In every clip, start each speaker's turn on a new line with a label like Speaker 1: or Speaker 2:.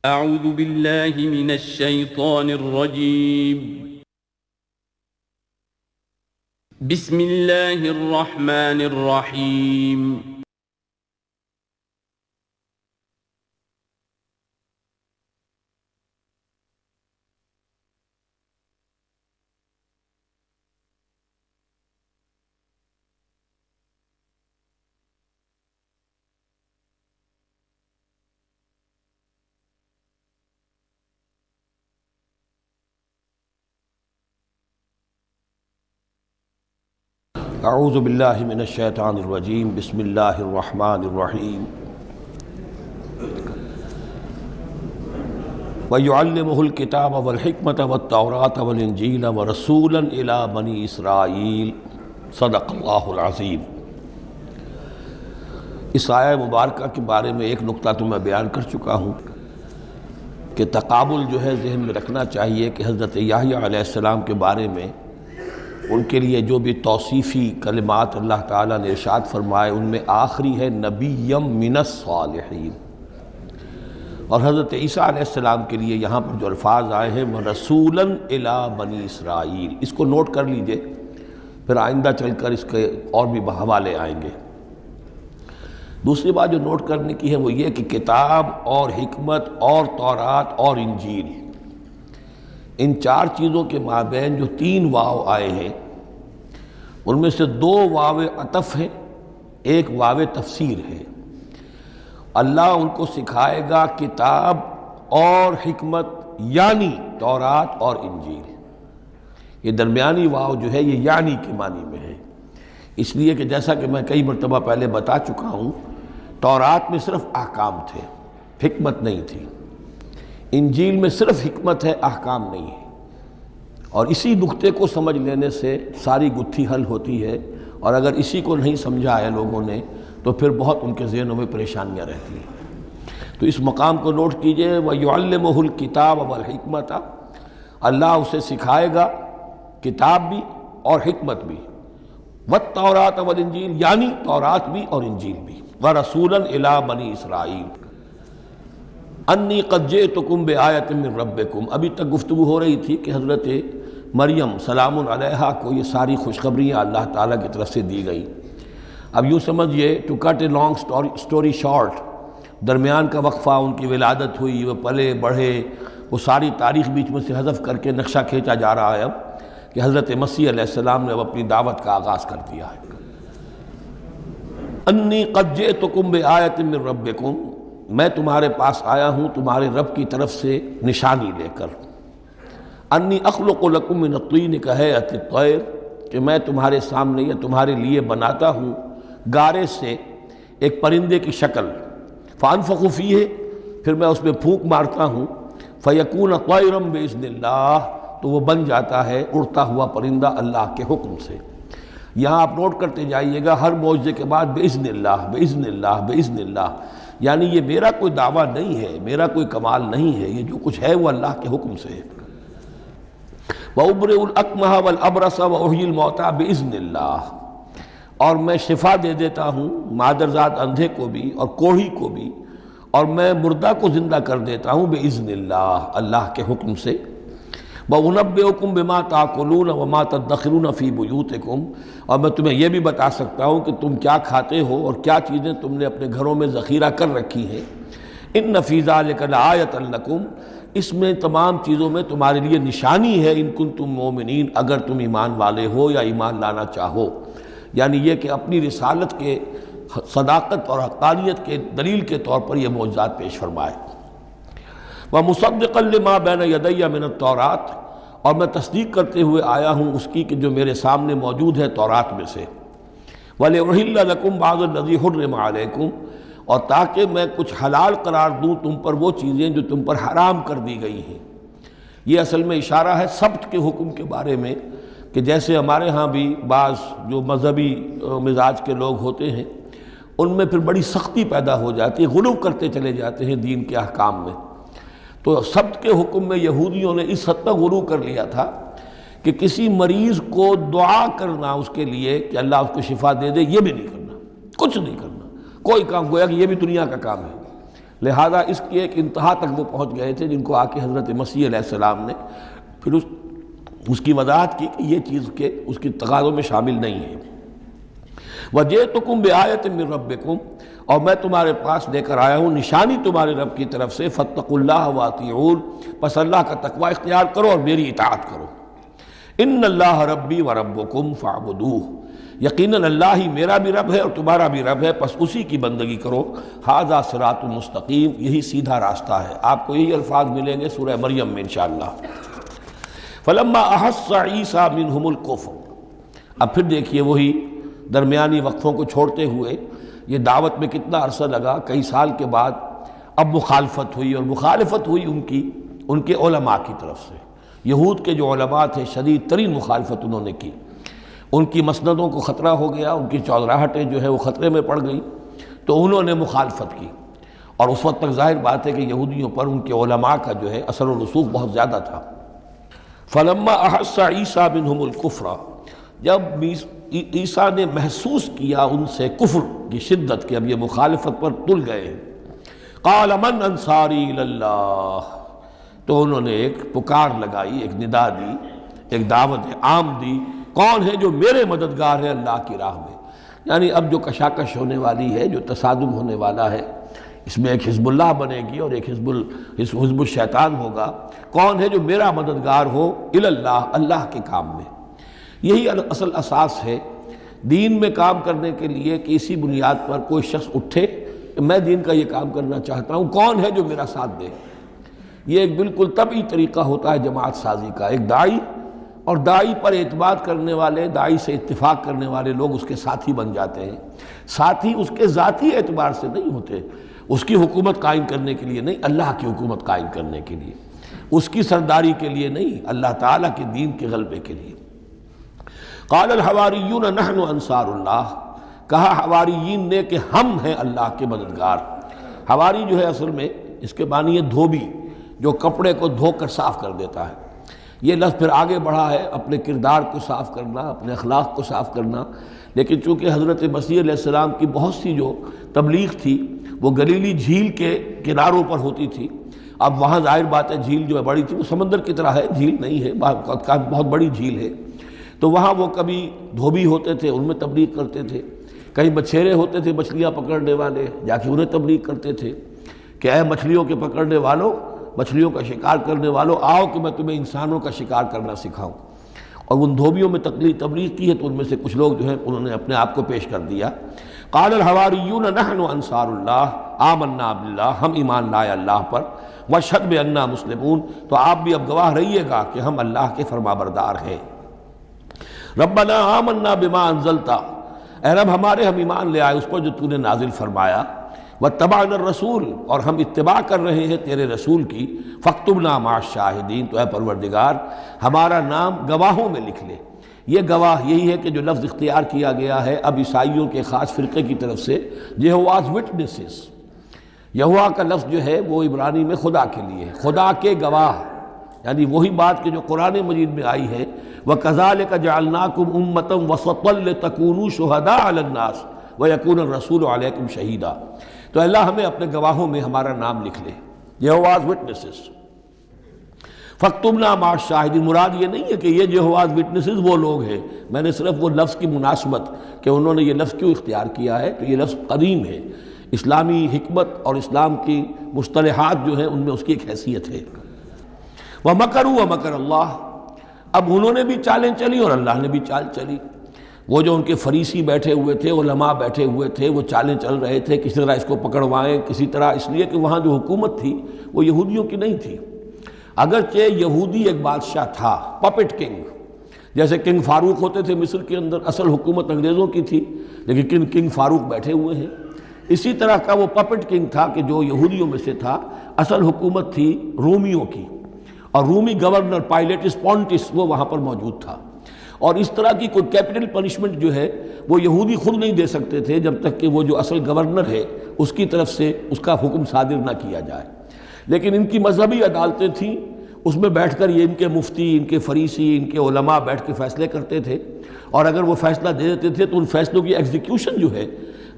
Speaker 1: أعوذ بالله من الشيطان الرجيم. بسم الله الرحمن الرحيم.
Speaker 2: اعوذ باللہ من الشیطان الرجیم بسم اللہ الرحمن الرحیم وَيُعَلِّمُهُ الْكِتَابَ وَالْحِكْمَةَ وَالتَّوْرَاةَ وَالْإِنْجِيلَ وَرَسُولًا إِلَى بَنِي إِسْرَائِيلَ صدق اللہ العظیم۔ اس آیہ مبارکہ کے بارے میں ایک نقطہ تو میں بیان کر چکا ہوں کہ تقابل جو ہے ذہن میں رکھنا چاہیے کہ حضرت یحییٰ علیہ السلام کے بارے میں ان کے لیے جو بھی توصیفی کلمات اللہ تعالیٰ نے ارشاد فرمائے ان میں آخری ہے نبیم من الصالحین، اور حضرت عیسیٰ علیہ السلام کے لیے یہاں پر جو الفاظ آئے ہیں رسولاً الی بنی اسرائیل، اس کو نوٹ کر لیجئے، پھر آئندہ چل کر اس کے اور بھی حوالے آئیں گے۔ دوسری بات جو نوٹ کرنے کی ہے وہ یہ کہ کتاب اور حکمت اور تورات اور انجیل، ان چار چیزوں کے مابین جو تین واو آئے ہیں ان میں سے دو واو عطف ہیں، ایک واو تفسیر ہے۔ اللہ ان کو سکھائے گا کتاب اور حکمت، یعنی تورات اور انجیل۔ یہ درمیانی واو جو ہے یہ یعنی کے معنی میں ہے، اس لیے کہ جیسا کہ میں کئی مرتبہ پہلے بتا چکا ہوں، تورات میں صرف احکام تھے، حکمت نہیں تھی۔ انجیل میں صرف حکمت ہے، احکام نہیں ہے، اور اسی نقطے کو سمجھ لینے سے ساری گتھی حل ہوتی ہے، اور اگر اسی کو نہیں سمجھا ہے لوگوں نے تو پھر بہت ان کے ذہنوں میں پریشانیاں رہتی ہیں۔ تو اس مقام کو نوٹ کیجئے، وَيُعَلِّمُهُ الْكِتَابَ وَالْحِكْمَةَ، اللہ اسے سکھائے گا کتاب بھی اور حکمت بھی، وَالتَّوْرَاةَ وَالْإِنْجِيلَ، یعنی تورات بھی اور انجیل بھی، وَرَسُولًا إِلَىٰ بَنِي إِسْرَائِيلَ انی قد جئتکم بآیۃ من ربکم۔ ابھی تک گفتگو ہو رہی تھی کہ حضرت مریم سلام علیہا کو یہ ساری خوشخبریاں اللہ تعالیٰ کی طرف سے دی گئیں۔ اب یوں سمجھئے، to cut a long story short, درمیان کا وقفہ، ان کی ولادت ہوئی، وہ پلے بڑھے، وہ ساری تاریخ بیچ میں سے حذف کر کے نقشہ کھینچا جا رہا ہے اب کہ حضرت مسیح علیہ السلام نے اب اپنی دعوت کا آغاز کر دیا ہے۔ انی قد جئتکم بآیۃ من ربکم، میں تمہارے پاس آیا ہوں تمہارے رب کی طرف سے نشانی لے کر۔ انی اخلق لکم من الطین کہیئۃ الطیر، کہ میں تمہارے سامنے یا تمہارے لیے بناتا ہوں گارے سے ایک پرندے کی شکل، فانفخ فیہ، پھر میں اس میں پھونک مارتا ہوں، فیکون طیرا باذن اللہ، تو وہ بن جاتا ہے اڑتا ہوا پرندہ اللہ کے حکم سے۔ یہاں آپ نوٹ کرتے جائیے گا، ہر معجزے کے بعد باذن اللہ باذن اللہ باذن اللہ، یعنی یہ میرا کوئی دعویٰ نہیں ہے، میرا کوئی کمال نہیں ہے، یہ جو کچھ ہے وہ اللہ کے حکم سے ہے۔ وَأُبْرِئُ الْأَكْمَحَ وَالْأَبْرَصَ وَأُحْيِي الْمَوْتَىٰ بِإِذْنِ اللَّهِ، اور میں شفا دے دیتا ہوں مادرزاد اندھے کو بھی اور کوڑھی کو بھی، اور میں مردہ کو زندہ کر دیتا ہوں بِإِذْنِ اللَّهِ، اللہ کے حکم سے۔ وَأُنَبِّئُكُم بِمَا تَأْكُلُونَ وَمَا تَدَّخِرُونَ فِي بُيُوتِكُم، اور میں تمہیں یہ بھی بتا سکتا ہوں کہ تم کیا کھاتے ہو اور کیا چیزیں تم نے اپنے گھروں میں ذخیرہ کر رکھی ہیں۔ إِنَّ فِي ذَلِكَ لَآیَةً لَكُمْ، اس میں تمام چیزوں میں تمہارے لیے نشانی ہے، ان کنتم مومنین، اگر تم ایمان والے ہو یا ایمان لانا چاہو، یعنی یہ کہ اپنی رسالت کے صداقت اور حقانیت کے دلیل کے طور پر یہ معجزات پیش فرمائے۔ وَمُصَدِّقًا لِمَا بَيْنَ يَدَيَّ مِنَ التَّوْرَاةِ، اور میں تصدیق کرتے ہوئے آیا ہوں اس کی کہ جو میرے سامنے موجود ہے تورات میں سے۔ وَلِأُحِلَّ لَكُمْ بَعْضَ الَّذِي حُرِّمَ عَلَيْكُمْ، اور تاکہ میں کچھ حلال قرار دوں تم پر وہ چیزیں جو تم پر حرام کر دی گئی ہیں۔ یہ اصل میں اشارہ ہے سبت کے حکم کے بارے میں، کہ جیسے ہمارے ہاں بھی بعض جو مذہبی مزاج کے لوگ ہوتے ہیں ان میں پھر بڑی سختی پیدا ہو جاتی ہے، غلو کرتے چلے جاتے ہیں دین کے احکام میں۔ تو سبت کے حکم میں یہودیوں نے اس حد تک غلو کر لیا تھا کہ کسی مریض کو دعا کرنا اس کے لیے کہ اللہ اس کو شفا دے دے، یہ بھی نہیں کرنا، کچھ نہیں کرنا، کوئی کام، گویا کہ یہ بھی دنیا کا کام ہے۔ لہذا اس کی ایک انتہا تک وہ پہنچ گئے تھے جن کو آ کے حضرت مسیح علیہ السلام نے پھر اس کی وضاحت کی کہ یہ چیز کے اس کی تقاضوں میں شامل نہیں ہے۔ وَجِئْتُكُمْ بِآیَةٍ مِّن رَبِّكُمْ، اور میں تمہارے پاس لے کر آیا ہوں نشانی تمہارے رب کی طرف سے، فَاتَّقُوا اللَّهَ وَأَطِیعُونِ، پس اللہ کا تقوی اختیار کرو اور میری اطاعت کرو۔ ان اللہ ربی و ربکم فاعبدوہ، یقیناً اللہ ہی میرا بھی رب ہے اور تمہارا بھی رب ہے، پس اسی کی بندگی کرو۔ ھذا صراط مستقیم، یہی سیدھا راستہ ہے۔ آپ کو یہی الفاظ ملیں گے سورہ مریم میں انشاءاللہ۔ فلما احس عیسیٰ منہم الکفر، اب پھر دیکھیے وہی درمیانی وقفوں کو چھوڑتے ہوئے یہ دعوت میں کتنا عرصہ لگا، کئی سال کے بعد اب مخالفت ہوئی، اور مخالفت ہوئی ان کے علماء کی طرف سے۔ یہود کے جو علماء تھے شدید ترین مخالفت انہوں نے کی، ان کی مسندوں کو خطرہ ہو گیا، ان کی چودراہٹیں جو ہے وہ خطرے میں پڑ گئیں، تو انہوں نے مخالفت کی، اور اس وقت تک ظاہر بات ہے کہ یہودیوں پر ان کے علماء کا جو ہے اثر و رسوخ بہت زیادہ تھا۔ فلما احس عیسیٰ منہم الکفر، جب عیسیٰ نے محسوس کیا ان سے کفر کی شدت کہ اب یہ مخالفت پر تل گئے ہیں، قال من انصاری الی اللہ، تو انہوں نے ایک پکار لگائی، ایک ندا دی، ایک دعوت عام دی، کون ہے جو میرے مددگار ہے اللہ کی راہ میں؟ یعنی اب جو کشاکش ہونے والی ہے، جو تصادم ہونے والا ہے، اس میں ایک حزب اللہ بنے گی اور ایک حزب الشیطان ہوگا، کون ہے جو میرا مددگار ہو الی اللہ، اللہ کے کام میں۔ یہی اصل اساس ہے دین میں کام کرنے کے لیے کہ اسی بنیاد پر کوئی شخص اٹھے کہ میں دین کا یہ کام کرنا چاہتا ہوں، کون ہے جو میرا ساتھ دے۔ یہ ایک بالکل طبعی طریقہ ہوتا ہے جماعت سازی کا، ایک داعی اور داعی پر اعتماد کرنے والے، داعی سے اتفاق کرنے والے لوگ اس کے ساتھی بن جاتے ہیں۔ ساتھی اس کے ذاتی اعتبار سے نہیں ہوتے، اس کی حکومت قائم کرنے کے لیے نہیں، اللہ کی حکومت قائم کرنے کے لیے، اس کی سرداری کے لیے نہیں، اللہ تعالیٰ کے دین کے غلبے کے لیے۔ قال الحواریون نحن انصار اللہ، کہا حواریین نے کہ ہم ہیں اللہ کے مددگار۔ حواری جو ہے اصل میں اس کے معنی ہے دھوبی، جو کپڑے کو دھو کر صاف کر دیتا ہے۔ یہ لفظ پھر آگے بڑھا ہے اپنے کردار کو صاف کرنا، اپنے اخلاق کو صاف کرنا، لیکن چونکہ حضرت مسیح علیہ السلام کی بہت سی جو تبلیغ تھی وہ گلیلی جھیل کے کناروں پر ہوتی تھی، اب وہاں ظاہر بات ہے جھیل جو ہے بڑی تھی، وہ سمندر کی طرح ہے، جھیل نہیں ہے، بہت بڑی جھیل ہے، تو وہاں وہ کبھی دھوبی ہوتے تھے، ان میں تبلیغ کرتے تھے، کہیں مچھیرے ہوتے تھے مچھلیاں پکڑنے والے، جا کے انہیں تبلیغ کرتے تھے کہ اے مچھلیوں کے پکڑنے والوں، مچھلیوں کا شکار کرنے والوں، آؤ کہ میں تمہیں انسانوں کا شکار کرنا سکھاؤں۔ اور ان دھوبیوں میں تبلیغ کی ہے، تو ان میں سے کچھ لوگ جو ہیں انہوں نے اپنے آپ کو پیش کر دیا۔ قال الحواریون نحن انصار اللہ آمنا باللہ، ہم ایمان لائے اللہ پر، واشہد بأننا مسلمون، تو آپ بھی اب گواہ رہیے گا کہ ہم اللہ کے فرمانبردار ہیں۔ ربنا آمنا بما انزلت، اے رب ہمارے ہم ایمان لے آئے اس پر جو تو نے نازل فرمایا، واتبعنا الرسول، اور ہم اتباع کر رہے ہیں تیرے رسول کی، فاکتبنا مع الشاہدین، تو اے پروردگار ہمارا نام گواہوں میں لکھ لے۔ یہ گواہ یہی ہے کہ جو لفظ اختیار کیا گیا ہے اب عیسائیوں کے خاص فرقے کی طرف سے، یہواز وٹنسز، یہوا کا لفظ جو ہے وہ عبرانی میں خدا کے لیے، خدا کے گواہ، یعنی وہی بات کہ جو قرآن مجید میں آئی ہے، وَكَذَلِكَ جَعَلْنَاكُمْ أُمَّةً وَسَطًا لِتَكُونُوا شُهَدَاءَ عَلَى النَّاسِ وَيَكُونَ الرَّسُولُ عَلَيْكُمْ شَهِيدًا، تو اللہ ہمیں اپنے گواہوں میں ہمارا نام لکھ لے، یہواز وٹنسز۔ فَاكْتُبْنَا مَعَ الشَّاهِدِينَ، مراد یہ نہیں ہے کہ یہ یہواز وٹنسز وہ لوگ ہیں، میں نے صرف وہ لفظ کی مناسبت کہ انہوں نے یہ لفظ کیوں اختیار کیا ہے کہ یہ لفظ قدیم ہے، اسلامی حکمت اور اسلام کی مصطلحات جو ہیں ان میں اس کی ایک حیثیت ہے۔ وَمَكَرُوا وَمَكَرَ اللَّهُ، اب انہوں نے بھی چالیں چلی اور اللہ نے بھی چال چلی۔ وہ جو ان کے فریسی بیٹھے ہوئے تھے، علماء بیٹھے ہوئے تھے، وہ چالیں چل رہے تھے کسی طرح اس کو پکڑوائیں، کسی طرح، اس لیے کہ وہاں جو حکومت تھی وہ یہودیوں کی نہیں تھی، اگرچہ یہودی ایک بادشاہ تھا، پپٹ کنگ، جیسے کنگ فاروق ہوتے تھے مصر کے اندر، اصل حکومت انگریزوں کی تھی لیکن کنگ فاروق بیٹھے ہوئے ہیں، اسی طرح کا وہ پپٹ کنگ تھا کہ جو یہودیوں میں سے تھا، اصل حکومت تھی رومیوں کی، اور رومی گورنر پائلیٹس پونٹس وہ وہاں پر موجود تھا، اور اس طرح کی کوئی کیپٹل پنشمنٹ جو ہے وہ یہودی خود نہیں دے سکتے تھے جب تک کہ وہ جو اصل گورنر ہے اس کی طرف سے اس کا حکم صادر نہ کیا جائے، لیکن ان کی مذہبی عدالتیں تھیں، اس میں بیٹھ کر یہ ان کے مفتی، ان کے فریسی، ان کے علماء بیٹھ کے فیصلے کرتے تھے، اور اگر وہ فیصلہ دے دیتے تھے تو ان فیصلوں کی ایگزیکیوشن جو ہے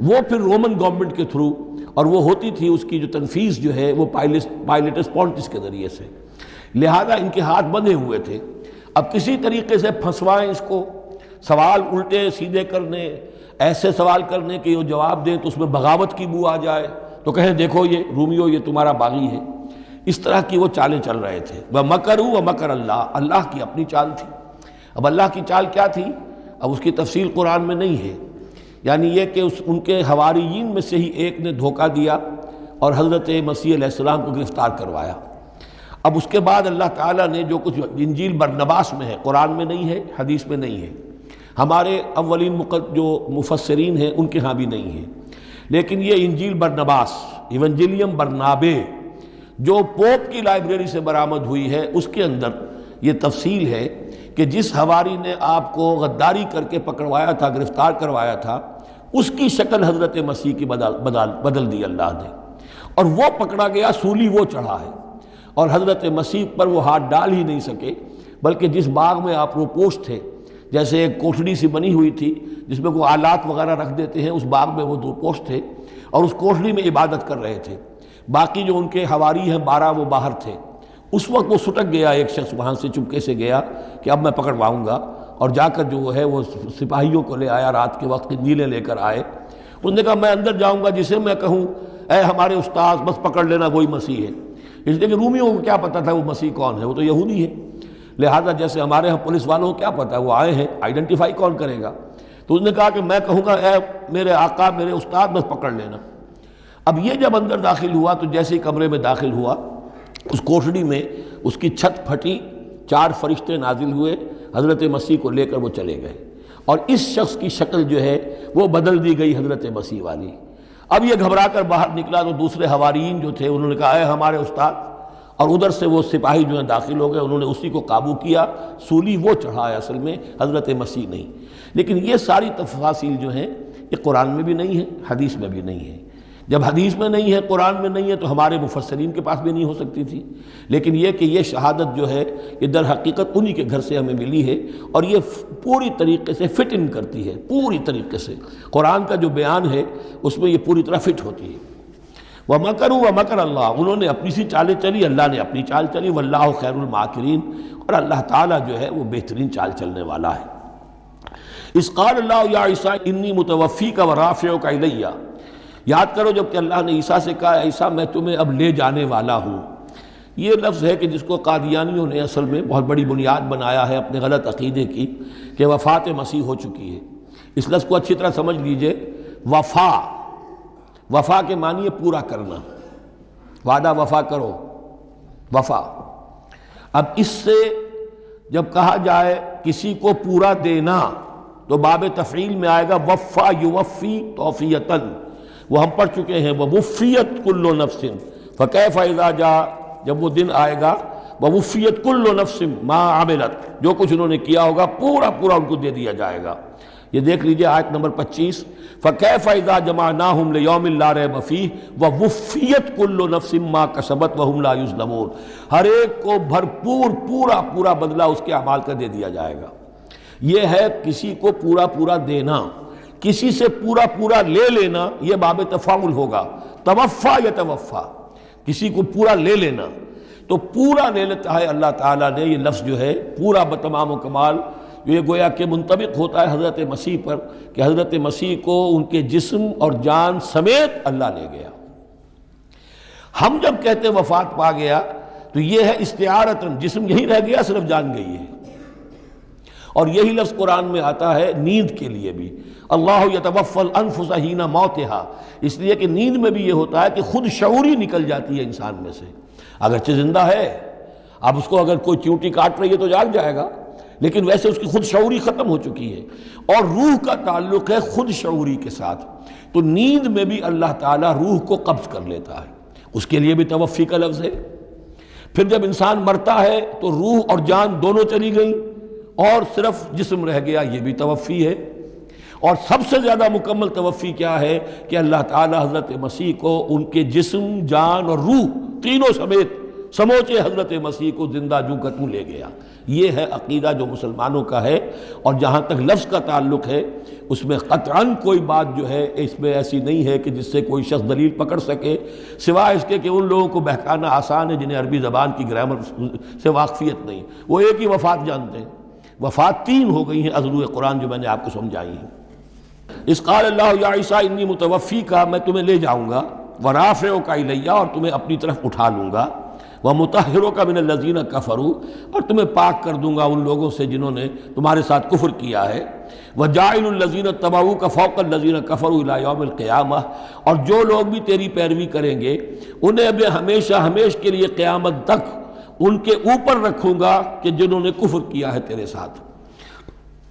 Speaker 2: وہ پھر رومن گورنمنٹ کے تھرو اور وہ ہوتی تھی اس کی جو تنفیذ جو ہے وہ پائلٹس پونٹس کے ذریعے سے، لہذا ان کے ہاتھ بندھے ہوئے تھے۔ اب کسی طریقے سے پھنسوائیں اس کو، سوال الٹے سیدھے کرنے، ایسے سوال کرنے کہ وہ جواب دیں تو اس میں بغاوت کی بو آ جائے تو کہیں دیکھو یہ رومیو یہ تمہارا باغی ہے۔ اس طرح کی وہ چالیں چل رہے تھے۔ وَمَكَرُوا وَمَكَرَ اللَّهُ، اللہ کی اپنی چال تھی۔ اب اللہ کی چال کیا تھی؟ اب اس کی تفصیل قرآن میں نہیں ہے، یعنی یہ کہ ان کے حواریین میں سے ہی ایک نے دھوکہ دیا اور حضرت مسیح علیہ السلام کو گرفتار کروایا۔ اب اس کے بعد اللہ تعالیٰ نے جو کچھ انجیل برنباس میں ہے، قرآن میں نہیں ہے، حدیث میں نہیں ہے، ہمارے اولین جو مفسرین ہیں ان کے ہاں بھی نہیں ہے، لیکن یہ انجیل برنباس، ایونجیلیم برنابے، جو پوپ کی لائبریری سے برآمد ہوئی ہے، اس کے اندر یہ تفصیل ہے کہ جس حواری نے آپ کو غداری کر کے پکڑوایا تھا، گرفتار کروایا تھا، اس کی شکل حضرت مسیح کی بدل دی اللہ نے، اور وہ پکڑا گیا، سولی وہ چڑھا ہے، اور حضرت مسیح پر وہ ہاتھ ڈال ہی نہیں سکے، بلکہ جس باغ میں آپ روپوش تھے، جیسے ایک کوٹھڑی سی بنی ہوئی تھی جس میں کوئی آلات وغیرہ رکھ دیتے ہیں، اس باغ میں وہ روپوش تھے اور اس کوٹھڑی میں عبادت کر رہے تھے، باقی جو ان کے حواری ہیں 12 وہ باہر تھے۔ اس وقت وہ سٹک گیا، ایک شخص وہاں سے چپکے سے گیا کہ اب میں پکڑواؤں گا، اور جا کر جو ہے وہ سپاہیوں کو لے آیا، رات کے وقت نیلے لے کر آئے، انہوں نے کہا میں اندر جاؤں گا، جسے میں کہوں اے ہمارے استاد بس پکڑ لینا وہی مسیح ہے، اس لیے کہ رومیوں کو کیا پتہ تھا وہ مسیح کون ہے، وہ تو یہودی ہے، لہذا جیسے ہمارے ہاں پولیس والوں کو کیا پتہ ہے وہ آئے ہیں، آئیڈینٹیفائی کون کرے گا، تو اس نے کہا کہ میں کہوں گا اے میرے آقا میرے استاد بس پکڑ لینا۔ اب یہ جب اندر داخل ہوا تو جیسے ہی کمرے میں داخل ہوا، اس کوٹھڑی میں اس کی چھت پھٹی، 4 فرشتے نازل ہوئے، حضرت مسیح کو لے کر وہ چلے گئے، اور اس شخص کی شکل جو ہے وہ بدل دی گئی حضرت مسیح والی۔ اب یہ گھبرا کر باہر نکلا تو دوسرے حواریین جو تھے انہوں نے کہا اے ہمارے استاد، اور ادھر سے وہ سپاہی جو ہیں داخل ہو گئے، انہوں نے اسی کو قابو کیا، سولی وہ چڑھا ہے اصل میں، حضرت مسیح نہیں۔ لیکن یہ ساری تفاصیل جو ہیں یہ قرآن میں بھی نہیں ہے، حدیث میں بھی نہیں ہے۔ جب حدیث میں نہیں ہے، قرآن میں نہیں ہے، تو ہمارے مفسرین کے پاس بھی نہیں ہو سکتی تھی، لیکن یہ کہ یہ شہادت جو ہے یہ در حقیقت انہی کے گھر سے ہمیں ملی ہے، اور یہ پوری طریقے سے فٹ ان کرتی ہے، پوری طریقے سے قرآن کا جو بیان ہے اس میں یہ پوری طرح فٹ ہوتی ہے۔ وَمَكَرُوا وَمَكَرَ اللَّهُ، انہوں نے اپنی سی چالیں چلی، اللہ نے اپنی چال چلی، وَاللَّهُ خَيْرُ الْمَاكِرِينَ، اور اللہ تعالیٰ جو ہے وہ بہترین چال چلنے والا ہے۔ اِذْ قَالَ اللَّهُ يَا عِيسَىٰ إِنِّي مُتَوَفِّيكَ وَرَافِعُكَ إِلَيَّ، یاد کرو جب کہ اللہ نے عیسیٰ سے کہا عیسیٰ میں تمہیں اب لے جانے والا ہوں، یہ لفظ ہے کہ جس کو قادیانیوں نے اصل میں بہت بڑی بنیاد بنایا ہے اپنے غلط عقیدے کی، کہ وفات مسیح ہو چکی ہے۔ اس لفظ کو اچھی طرح سمجھ لیجئے، وفا کے معنی ہے پورا کرنا، وعدہ وفا کرو، وفا۔ اب اس سے جب کہا جائے کسی کو پورا دینا تو باب تفعیل میں آئے گا وفا یوفی توفیتاً، وہ ہم پڑھ چکے ہیں، ووفیت کل نفس فکیف اذا جاء، جب وہ دن آئے گا ووفیت کل نفس ما عملت، جو کچھ انہوں نے کیا ہوگا پورا پورا ان کو دے دیا جائے گا۔ یہ دیکھ لیجئے آیت نمبر 25، فکیف اذا جمعناہم لیوم لا ریب فیہ ووفیت کل نفس ما کسبت وہم لا یظلمون، ہر ایک کو بھرپور پورا پورا بدلہ اس کے اعمال کا دے دیا جائے گا۔ یہ ہے کسی کو پورا پورا دینا، کسی سے پورا پورا لے لینا یہ باب تفاعل ہوگا، توفا یا توفا، کسی کو پورا لے لینا، تو پورا لے لیتا ہے اللہ تعالیٰ نے، یہ لفظ جو ہے پورا بتمام و کمال، یہ گویا کہ منطبق ہوتا ہے حضرت مسیح پر، کہ حضرت مسیح کو ان کے جسم اور جان سمیت اللہ لے گیا۔ ہم جب کہتے وفات پا گیا تو یہ ہے استعارتاً، جسم یہی رہ گیا صرف جان گئی ہے، اور یہی لفظ قرآن میں آتا ہے نیند کے لیے بھی، اللہ یتوفی الانفس حین موتہا، اس لیے کہ نیند میں بھی یہ ہوتا ہے کہ خود شعوری نکل جاتی ہے انسان میں سے، اگرچہ زندہ ہے، اب اس کو اگر کوئی چیونٹی کاٹ رہی ہے تو جاگ جائے گا، لیکن ویسے اس کی خود شعوری ختم ہو چکی ہے، اور روح کا تعلق ہے خود شعوری کے ساتھ، تو نیند میں بھی اللہ تعالیٰ روح کو قبض کر لیتا ہے، اس کے لیے بھی توفی کا لفظ ہے۔ پھر جب انسان مرتا ہے تو روح اور جان دونوں چلی گئیں اور صرف جسم رہ گیا، یہ بھی توفی ہے۔ اور سب سے زیادہ مکمل توفی کیا ہے کہ اللہ تعالیٰ حضرت مسیح کو ان کے جسم، جان اور روح تینوں سمیت سموچے حضرت مسیح کو زندہ جو کا تو لے گیا۔ یہ ہے عقیدہ جو مسلمانوں کا ہے، اور جہاں تک لفظ کا تعلق ہے اس میں قطعاً کوئی بات جو ہے اس میں ایسی نہیں ہے کہ جس سے کوئی شخص دلیل پکڑ سکے، سوائے اس کے کہ ان لوگوں کو بہکانا آسان ہے جنہیں عربی زبان کی گرامر سے واقفیت نہیں۔ وہ ایک ہی وفات جانتے ہیں، وفات تین ہو گئی ہیں ازلوء قرآن جو میں نے آپ کو سمجھائی ہیں۔ اس قال اللہ یا عیسیٰ انی متوفیک، میں تمہیں لے جاؤں گا، ورافعک الیہ، اور تمہیں اپنی طرف اٹھا لوں گا، ومطہرک من الذین کفروا، اور تمہیں پاک کر دوں گا ان لوگوں سے جنہوں نے تمہارے ساتھ کفر کیا ہے، وجاعل الذین اتبعوک فوق الذین کفروا الی یوم القیامہ، اور جو لوگ بھی تیری پیروی کریں گے انہیں اب ہمیشہ ہمیش کے لیے قیامت تک ان کے اوپر رکھوں گا کہ جنہوں نے کفر کیا ہے تیرے ساتھ،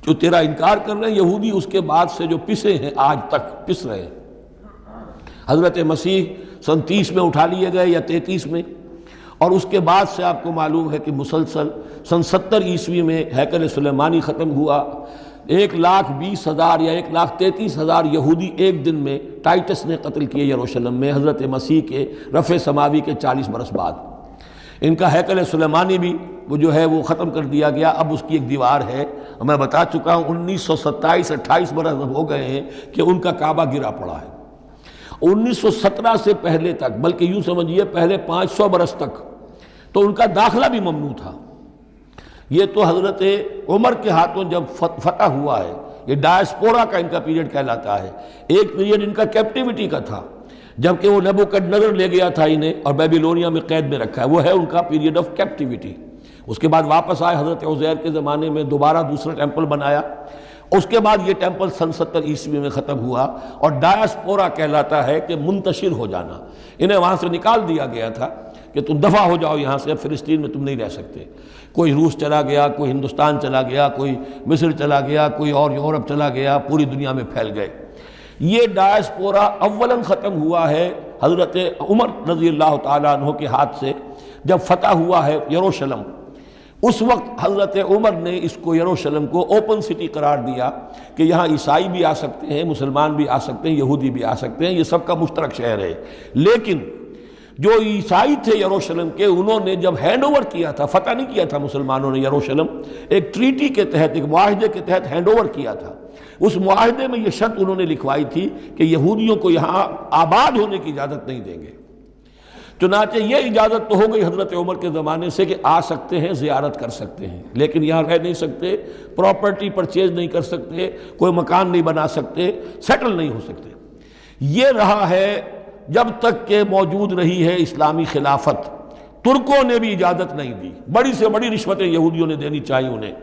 Speaker 2: جو تیرا انکار کر رہے ہیں یہودی، اس کے بعد سے جو پسے ہیں آج تک پس رہے ہیں۔ حضرت مسیح سن 30 میں اٹھا لیے گئے یا 33 میں، اور اس کے بعد سے آپ کو معلوم ہے کہ مسلسل سن 70 عیسوی میں ہیکل سلیمانی ختم ہوا، 1,20,000 یا 1,33,000 یہودی ایک دن میں ٹائٹس نے قتل کیے یروشلم میں، حضرت مسیح کے رفع سماوی کے 40 برس بعد۔ ان کا ہیکل سلیمانی بھی وہ جو ہے وہ ختم کر دیا گیا، اب اس کی ایک دیوار ہے، میں بتا چکا ہوں 1927-28 برس ہو گئے ہیں کہ ان کا کعبہ گرا پڑا ہے۔ 1917 سے پہلے تک، بلکہ یوں سمجھیے پہلے 500 برس تک تو ان کا داخلہ بھی ممنوع تھا۔ یہ تو حضرت عمر کے ہاتھوں جب فتح ہوا ہے، یہ ڈائسپورا کا ان کا پیریڈ کہلاتا ہے۔ ایک پیریڈ ان کا کیپٹیوٹی کا تھا، جبکہ وہ نبوکڈنیزر لے گیا تھا انہیں اور بیبیلونیا میں قید میں رکھا ہے، وہ ہے ان کا پیریڈ آف کیپٹیوٹی۔ اس کے بعد واپس آئے، حضرت عزیر کے زمانے میں دوبارہ دوسرا ٹیمپل بنایا، اس کے بعد یہ ٹیمپل سن 70 عیسوی میں ختم ہوا، اور ڈائسپورا کہلاتا ہے کہ منتشر ہو جانا۔ انہیں وہاں سے نکال دیا گیا تھا کہ تم دفع ہو جاؤ یہاں سے، اب فلسطین میں تم نہیں رہ سکتے۔ کوئی روس چلا گیا، کوئی ہندوستان چلا گیا، کوئی مصر چلا گیا، کوئی اور یورپ چلا گیا، پوری دنیا میں پھیل گئے۔ یہ ڈائسپورا اولاً ختم ہوا ہے حضرت عمر رضی اللہ تعالیٰ عنہ کے ہاتھ سے، جب فتح ہوا ہے یروشلم۔ اس وقت حضرت عمر نے اس کو یروشلم کو اوپن سٹی قرار دیا کہ یہاں عیسائی بھی آ سکتے ہیں، مسلمان بھی آ سکتے ہیں، یہودی بھی آ سکتے ہیں، یہ سب کا مشترک شہر ہے۔ لیکن جو عیسائی تھے یروشلم کے، انہوں نے جب ہینڈ اوور کیا تھا، فتح نہیں کیا تھا مسلمانوں نے یروشلم، ایک ٹریٹی کے تحت، ایک معاہدے کے تحت ہینڈ اوور کیا تھا۔ اس معاہدے میں یہ شرط انہوں نے لکھوائی تھی کہ یہودیوں کو یہاں آباد ہونے کی اجازت نہیں دیں گے۔ چنانچہ یہ اجازت تو ہو گئی حضرت عمر کے زمانے سے کہ آ سکتے ہیں، زیارت کر سکتے ہیں، لیکن یہاں رہ نہیں سکتے، پراپرٹی پرچیز نہیں کر سکتے، کوئی مکان نہیں بنا سکتے، سیٹل نہیں ہو سکتے۔ یہ رہا ہے جب تک کہ موجود رہی ہے اسلامی خلافت۔ ترکوں نے بھی اجازت نہیں دی، بڑی سے بڑی رشوتیں یہودیوں نے دینی چاہیے انہیں،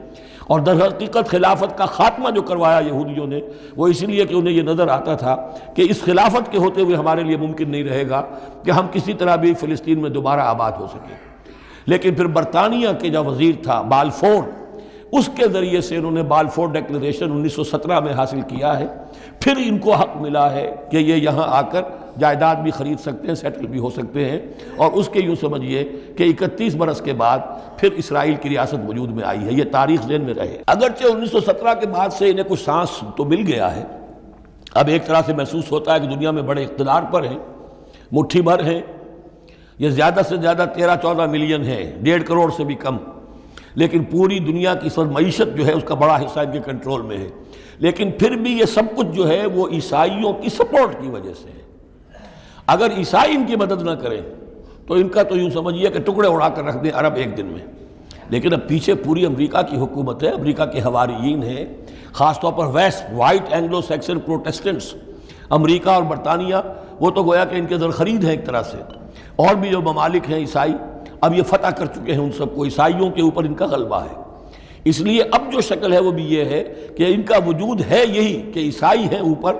Speaker 2: اور در حقیقت خلافت کا خاتمہ جو کروایا یہودیوں نے وہ اس لیے کہ انہیں یہ نظر آتا تھا کہ اس خلافت کے ہوتے ہوئے ہمارے لیے ممکن نہیں رہے گا کہ ہم کسی طرح بھی فلسطین میں دوبارہ آباد ہو سکیں۔ لیکن پھر برطانیہ کے جو وزیر تھا بالفور، اس کے ذریعے سے انہوں نے بالفور ڈیکلریشن 1917 میں حاصل کیا ہے۔ پھر ان کو حق ملا ہے کہ یہ یہاں آ کر جائیداد بھی خرید سکتے ہیں، سیٹل بھی ہو سکتے ہیں، اور اس کے یوں سمجھیے کہ 31 برس کے بعد پھر اسرائیل کی ریاست وجود میں آئی ہے۔ یہ تاریخ ذہن میں رہے۔ اگرچہ 1917 کے بعد سے انہیں کچھ سانس تو مل گیا ہے، اب ایک طرح سے محسوس ہوتا ہے کہ دنیا میں بڑے اقتدار پر ہیں، مٹھی بھر ہیں، یہ زیادہ سے زیادہ 13-14 ملین ہے، 1.5 کروڑ سے بھی کم، لیکن پوری دنیا کی سب معیشت جو ہے اس کا بڑا حصہ ان کے کنٹرول میں ہے۔ لیکن پھر بھی یہ سب کچھ جو ہے وہ عیسائیوں کی سپورٹ کی وجہ سے ہے۔ اگر عیسائی ان کی مدد نہ کریں تو ان کا تو یوں سمجھیے کہ ٹکڑے اڑا کر رکھ دیں عرب ایک دن میں۔ لیکن اب پیچھے پوری امریکہ کی حکومت ہے، امریکہ کے حواریین ہیں، خاص طور پر west white Anglo Saxon Protestants, امریکہ اور برطانیہ، وہ تو گویا کہ ان کے زرخرید ہیں ایک طرح سے، اور بھی جو ممالک ہیں عیسائی اب یہ فتح کر چکے ہیں ان سب کو، عیسائیوں کے اوپر ان کا غلبہ ہے۔ اس لیے اب جو شکل ہے وہ بھی یہ ہے کہ ان کا وجود ہے یہی کہ عیسائی ہیں اوپر،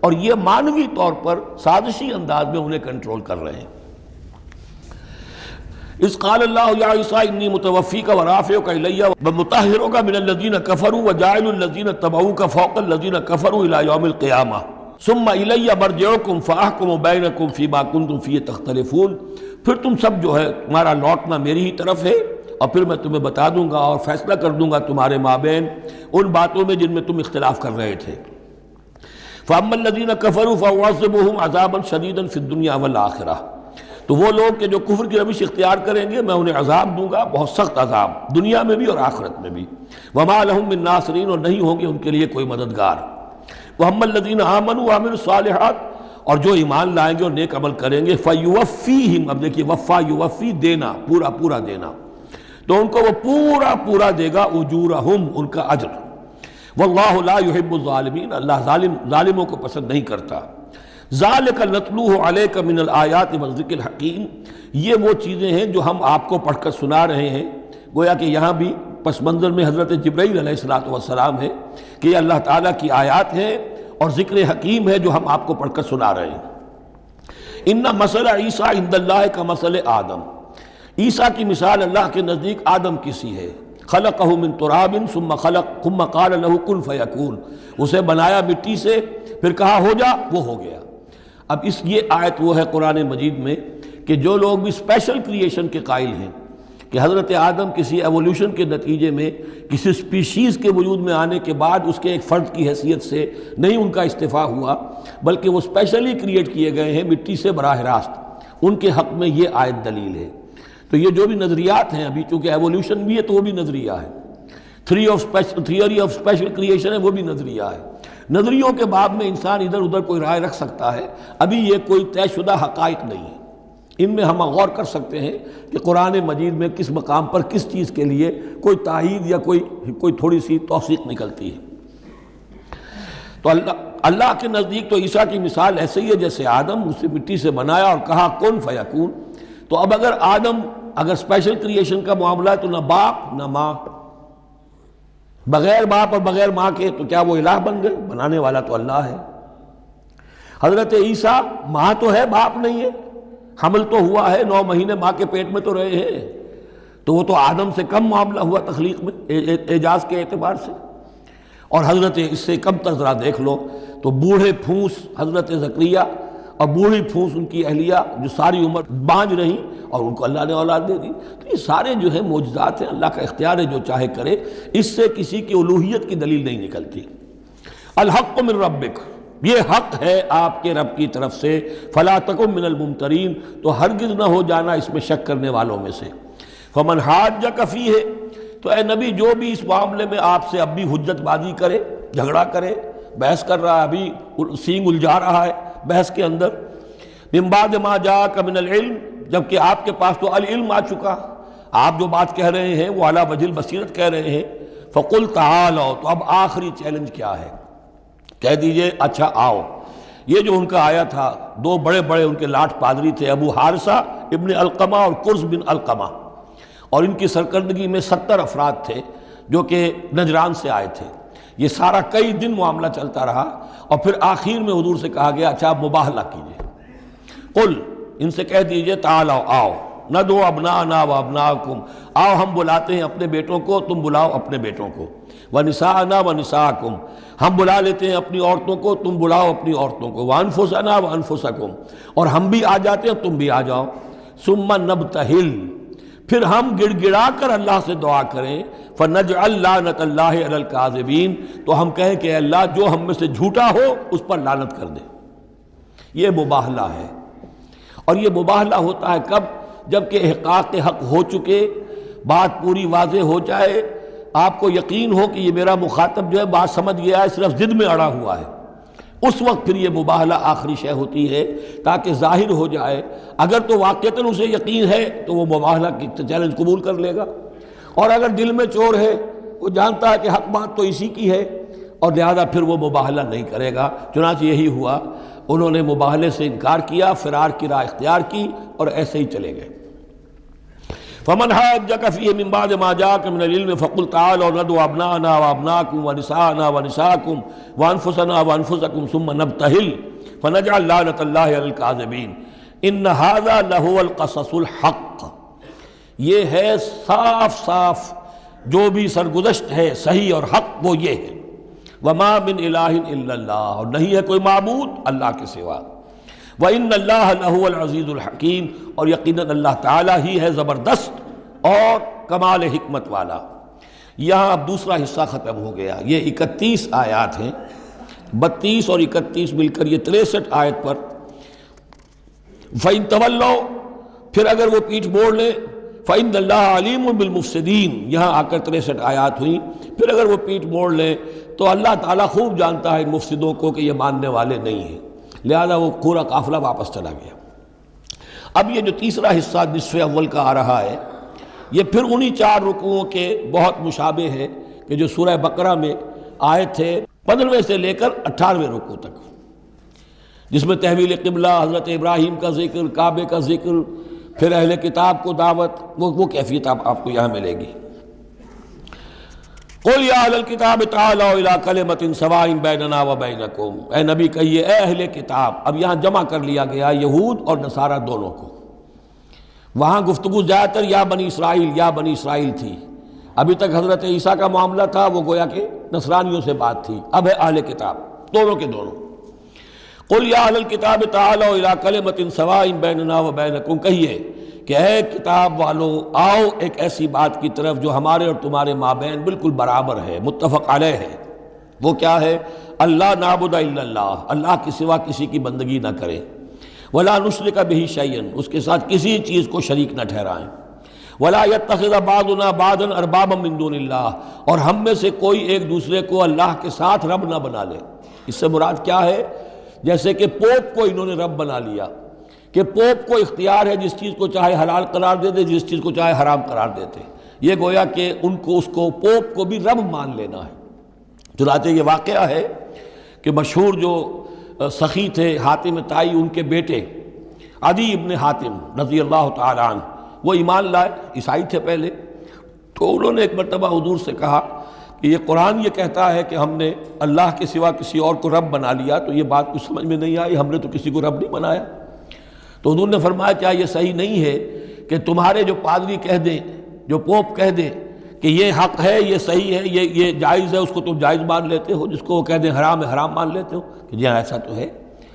Speaker 2: اور یہ معنوی طور پر سازشی انداز میں انہیں کنٹرول کر رہے ہیں۔ اذ قال اللہ یا عیسیٰ انی متوفیک ورافعک الیہ ومطہرک من الذین کفروا وجاعل الذین اتبعوک فوق الذین کفروا الی یوم القیامہ ثم الی مرجعکم فاحکم بینکم فیما کنتم فیہ تختلفون۔ پھر تم سب جو ہے تمہارا لوٹنا میری ہی طرف ہے، اور پھر میں تمہیں بتا دوں گا اور فیصلہ کر دوں گا تمہارے مابین ان باتوں میں جن میں تم اختلاف کر رہے تھے۔ فَأَمَّا الَّذِينَ كَفَرُوا فَأُعَذِّبُهُمْ عَذَابًا شَدِيدًا فِي الدُّنْيَا وَالْآخِرَةِ، تو وہ لوگ کہ جو کفر کی روش اختیار کریں گے میں انہیں عذاب دوں گا، بہت سخت عذاب، دنیا میں بھی اور آخرت میں بھی۔ وما لهم من ناصرین، اور نہیں ہوں گے ان کے لیے کوئی مددگار۔ وَأَمَّا الَّذِينَ آمَنُوا وَعَمِلُوا الصَّالِحَاتِ، اور جو ایمان لائیں گے اور نیک عمل کریں گے، فَيُوَفِّيهِمْ، اب دیکھیے وفا یوفی دینا، پورا پورا دینا، تو ان کو وہ پورا پورا دے گا، اجورہم، ان کا اجر۔ واللہ لا يحب الظالمین، اللہ ظالموں کو پسند نہیں کرتا۔ ذالک نتلوہ علیک من الآیات والذکر الحکیم، یہ وہ چیزیں ہیں جو ہم آپ کو پڑھ کر سنا رہے ہیں۔ گویا کہ یہاں بھی پس منظر میں حضرت جبرائیل علیہ السلام ہے کہ یہ اللہ تعالیٰ کی آیات ہیں اور ذکر حکیم ہے جو ہم آپ کو پڑھ کر سنا رہے ہیں۔ ان مثل عیسیٰ عند اللہ کا مثل آدم، عیسیٰ کی مثال اللہ کے نزدیک آدم کی سی ہے۔ خلقہ من تراب ثم قال له کن فیکون، اسے بنایا مٹی سے پھر کہا ہو جا، وہ ہو گیا۔ اب یہ آیت وہ ہے قرآن مجید میں کہ جو لوگ بھی اسپیشل کریشن کے قائل ہیں کہ حضرت آدم کسی ایولیوشن کے نتیجے میں کسی سپیشیز کے وجود میں آنے کے بعد اس کے ایک فرد کی حیثیت سے نہیں ان کا استفاع ہوا، بلکہ وہ اسپیشلی کریٹ کیے گئے ہیں مٹی سے براہ راست، ان کے حق میں یہ آیت دلیل ہے۔ تو یہ جو بھی نظریات ہیں ابھی، چونکہ ایولیوشن بھی ہے تو وہ بھی نظریہ ہے، تھیوری آف اسپیشل کریشن ہے وہ بھی نظریہ ہے۔ نظریوں کے باب میں انسان ادھر ادھر کوئی رائے رکھ سکتا ہے، ابھی یہ کوئی طے شدہ حقائق نہیں ہے۔ ان میں ہم غور کر سکتے ہیں کہ قرآن مجید میں کس مقام پر کس چیز کے لیے کوئی تائید یا کوئی تھوڑی سی توثیق نکلتی ہے۔ تو اللہ کے نزدیک تو عیسیٰ کی مثال ایسے ہی ہے جیسے آدم، اسے مٹی سے بنایا اور کہا کن فیکون۔ تو اب اگر اسپیشل کریشن کا معاملہ ہے تو نہ باپ نہ ماں، بغیر باپ اور بغیر ماں کے تو کیا وہ الہ بن گئے؟ بنانے والا تو اللہ ہے۔ حضرت عیسیٰ ماں تو ہے، باپ نہیں ہے، حمل تو ہوا ہے، 9 مہینے ماں کے پیٹ میں تو رہے ہیں، تو وہ تو آدم سے کم معاملہ ہوا تخلیق میں اعجاز کے اعتبار سے۔ اور حضرت اس سے کم تر ذرا دیکھ لو تو بوڑھے پھونس حضرت زکریا اور بوڑھی پھونس ان کی اہلیہ جو ساری عمر بانجھ رہی اور ان کو اللہ نے اولاد دے دی۔ تو یہ سارے جو ہیں معجزات ہیں، اللہ کا اختیار ہے، جو چاہے کرے، اس سے کسی کی الوہیت کی دلیل نہیں نکلتی۔ الحق من ربک، یہ حق ہے آپ کے رب کی طرف سے، فلا تکن من الممترین، تو ہرگز نہ ہو جانا اس میں شک کرنے والوں میں سے۔ فمن حاجک فیہ، تو اے نبی جو بھی اس معاملے میں آپ سے اب بھی حجت بازی کرے، جھگڑا کرے، بحث کر رہا ہے، ابھی سینگ الجھا رہا ہے بحث کے اندر، من بعد ما جاءک من العلم، جبکہ آپ کے پاس تو العلم آ چکا، آپ جو بات کہہ رہے ہیں وہ علی وجہ البصیرت کہہ رہے ہیں، فقل تعالوا، تو اب آخری چیلنج کیا ہے؟ کہہ دیجئے اچھا آؤ۔ یہ جو ان کا آیا تھا، 2 بڑے بڑے ان کے لاٹ پادری تھے، ابو حارثہ ابن علقمہ اور قرظ بن علقمہ، اور ان کی سرکردگی میں 70 افراد تھے جو کہ نجران سے آئے تھے۔ یہ سارا کئی دن معاملہ چلتا رہا، اور پھر آخر میں حضور سے کہا گیا اچھا آپ مباہلہ کیجئے، قل، ان سے کہہ دیجئے تعالوا، آؤ، ندعو ابناءنا وابناءکم، آؤ ہم بلاتے ہیں اپنے بیٹوں کو، تم بلاؤ اپنے بیٹوں کو، ونساءنا ونساءکم، ہم بلا لیتے ہیں اپنی عورتوں کو، تم بلاؤ اپنی عورتوں کو، وانفسنا وانفسکم، اور ہم بھی آ جاتے ہیں تم بھی آ جاؤ، ثم نبتہل، پھر ہم گڑ گڑا کر اللہ سے دعا کریں، فنجعل لعنت اللہ علی الکاذبین، تو ہم کہیں کہ اے اللہ جو ہم میں سے جھوٹا ہو اس پر لعنت کر دے۔ یہ مباہلہ ہے، اور یہ مباہلہ ہوتا ہے کب؟ جب کہ احقاق حق ہو چکے، بات پوری واضح ہو جائے، آپ کو یقین ہو کہ یہ میرا مخاطب جو ہے بات سمجھ گیا ہے، صرف ضد میں اڑا ہوا ہے، اس وقت پھر یہ مباہلہ آخری شے ہوتی ہے تاکہ ظاہر ہو جائے۔ اگر تو واقعتاً اسے یقین ہے تو وہ مباہلہ کی چیلنج قبول کر لے گا، اور اگر دل میں چور ہے، وہ جانتا ہے کہ حق بات تو اسی کی ہے، اور لہذا پھر وہ مباہلہ نہیں کرے گا۔ چنانچہ یہی ہوا، انہوں نے مباہلے سے انکار کیا، فرار کی راہ اختیار کی، اور ایسے ہی چلے گئے۔ فمن حاجک فیہ من بعد ما جاءک من العلم فقل تعالوا ندعو ابناءنا وابناءکم ونساءنا ونساءکم وانفسنا وانفسکم ثم نبتہل فنجعل لعنت اللہ علی الکاذبین ان ھذا لہو القصص الحق، یہ ہے صاف صاف جو بھی سرگزشت ہے صحیح اور حق، وہ یہ ہے، وما من الہ الا اللہ، اور نہیں ہے کوئی معبود اللہ کے سوا، وَإِنَّ اللَّهَ لَهُوَ الْعَزِيزُ الْحَكِيمُ، اور یقیناً اللہ تعالیٰ ہی ہے زبردست اور کمال حکمت والا۔ یہاں اب دوسرا حصہ ختم ہو گیا، یہ 31 آیات ہیں، 32 اور 31 مل کر یہ 63 آیت پر۔ فَإِن تَوَلَّوْا، پھر اگر وہ پیٹھ موڑ لے فَإِنَّ اللَّهَ عَلِيمٌ بِالْمُفْسِدِينَ، یہاں آ کر 63 آیات ہوئیں. پھر اگر وہ پیٹھ موڑ لیں تو اللہ تعالیٰ خوب جانتا ہے ان مفسدوں کو کہ یہ ماننے والے نہیں ہیں، لہذا وہ پورا قافلہ واپس چلا گیا. اب یہ جو تیسرا حصہ نصف اول کا آ رہا ہے، یہ پھر انہی 4 رکوعوں کے بہت مشابہ ہے کہ جو سورہ بقرہ میں آئے تھے 15ویں سے لے کر 18ویں رکوع تک، جس میں تحویل قبلہ، حضرت ابراہیم کا ذکر، کعبے کا ذکر، پھر اہل کتاب کو دعوت، وہ کیفیت آپ کو یہاں ملے گی. قُلْ يَا أَهْلَ الْكِتَابِ تَعَالَوْا إِلَىٰ كَلِمَةٍ سَوَاءٍ بَيْنَنَا وَبَيْنَكُمْ، اے نبی کہیے اے اہل کتاب. اب یہاں جمع کر لیا گیا یہود اور نصارہ دونوں کو. وہاں گفتگو زیادہ تر یا بنی اسرائیل تھی. ابھی تک حضرت عیسیٰ کا معاملہ تھا، وہ گویا کہ نصرانیوں سے بات تھی. اب ہے اہل کتاب، دونوں کے دونوں. قُلْ يَا أَهْلَ الْكِتَابِ تَعَالَوْا إِلَىٰ كَلِمَةٍ سَوَاءٍ بَيْنَنَا وَبَيْنَكُمْ، کہیے کہ اے کتاب والو آؤ ایک ایسی بات کی طرف جو ہمارے اور تمہارے مابین بالکل برابر ہے، متفق علیہ ہے. وہ کیا ہے؟ اللہ نعبد الا اللہ، اللہ کے سوا کسی کی بندگی نہ کرے، ولا نشرک بہ شیئا، اس کے ساتھ کسی چیز کو شریک نہ ٹھہرائیں، ولا یتخذ بعضنا بعضا اربابا من دون اللہ، اور ہم میں سے کوئی ایک دوسرے کو اللہ کے ساتھ رب نہ بنا لے. اس سے مراد کیا ہے؟ جیسے کہ پوپ کو انہوں نے رب بنا لیا کہ پوپ کو اختیار ہے جس چیز کو چاہے حلال قرار دے دے، جس چیز کو چاہے حرام قرار دیتے. یہ گویا کہ ان کو اس کو پوپ کو بھی رب مان لینا ہے. چنانچہ یہ واقعہ ہے کہ مشہور جو سخی تھے حاتم طائی، ان کے بیٹے عدی ابن حاتم رضی اللہ تعالیٰ عنہ، وہ ایمان لائے، عیسائی تھے پہلے. تو انہوں نے ایک مرتبہ حضور سے کہا کہ یہ قرآن یہ کہتا ہے کہ ہم نے اللہ کے سوا کسی اور کو رب بنا لیا، تو یہ بات کچھ سمجھ میں نہیں آئی، ہم نے تو کسی کو رب نہیں بنایا. تو حضور نے فرمایا کیا یہ صحیح نہیں ہے کہ تمہارے جو پادری کہہ دیں، جو پوپ کہہ دیں کہ یہ حق ہے، یہ صحیح ہے، یہ جائز ہے، اس کو تم جائز مان لیتے ہو، جس کو وہ کہہ دیں حرام ہے حرام مان لیتے ہو؟ کہ جی ہاں ایسا تو ہے.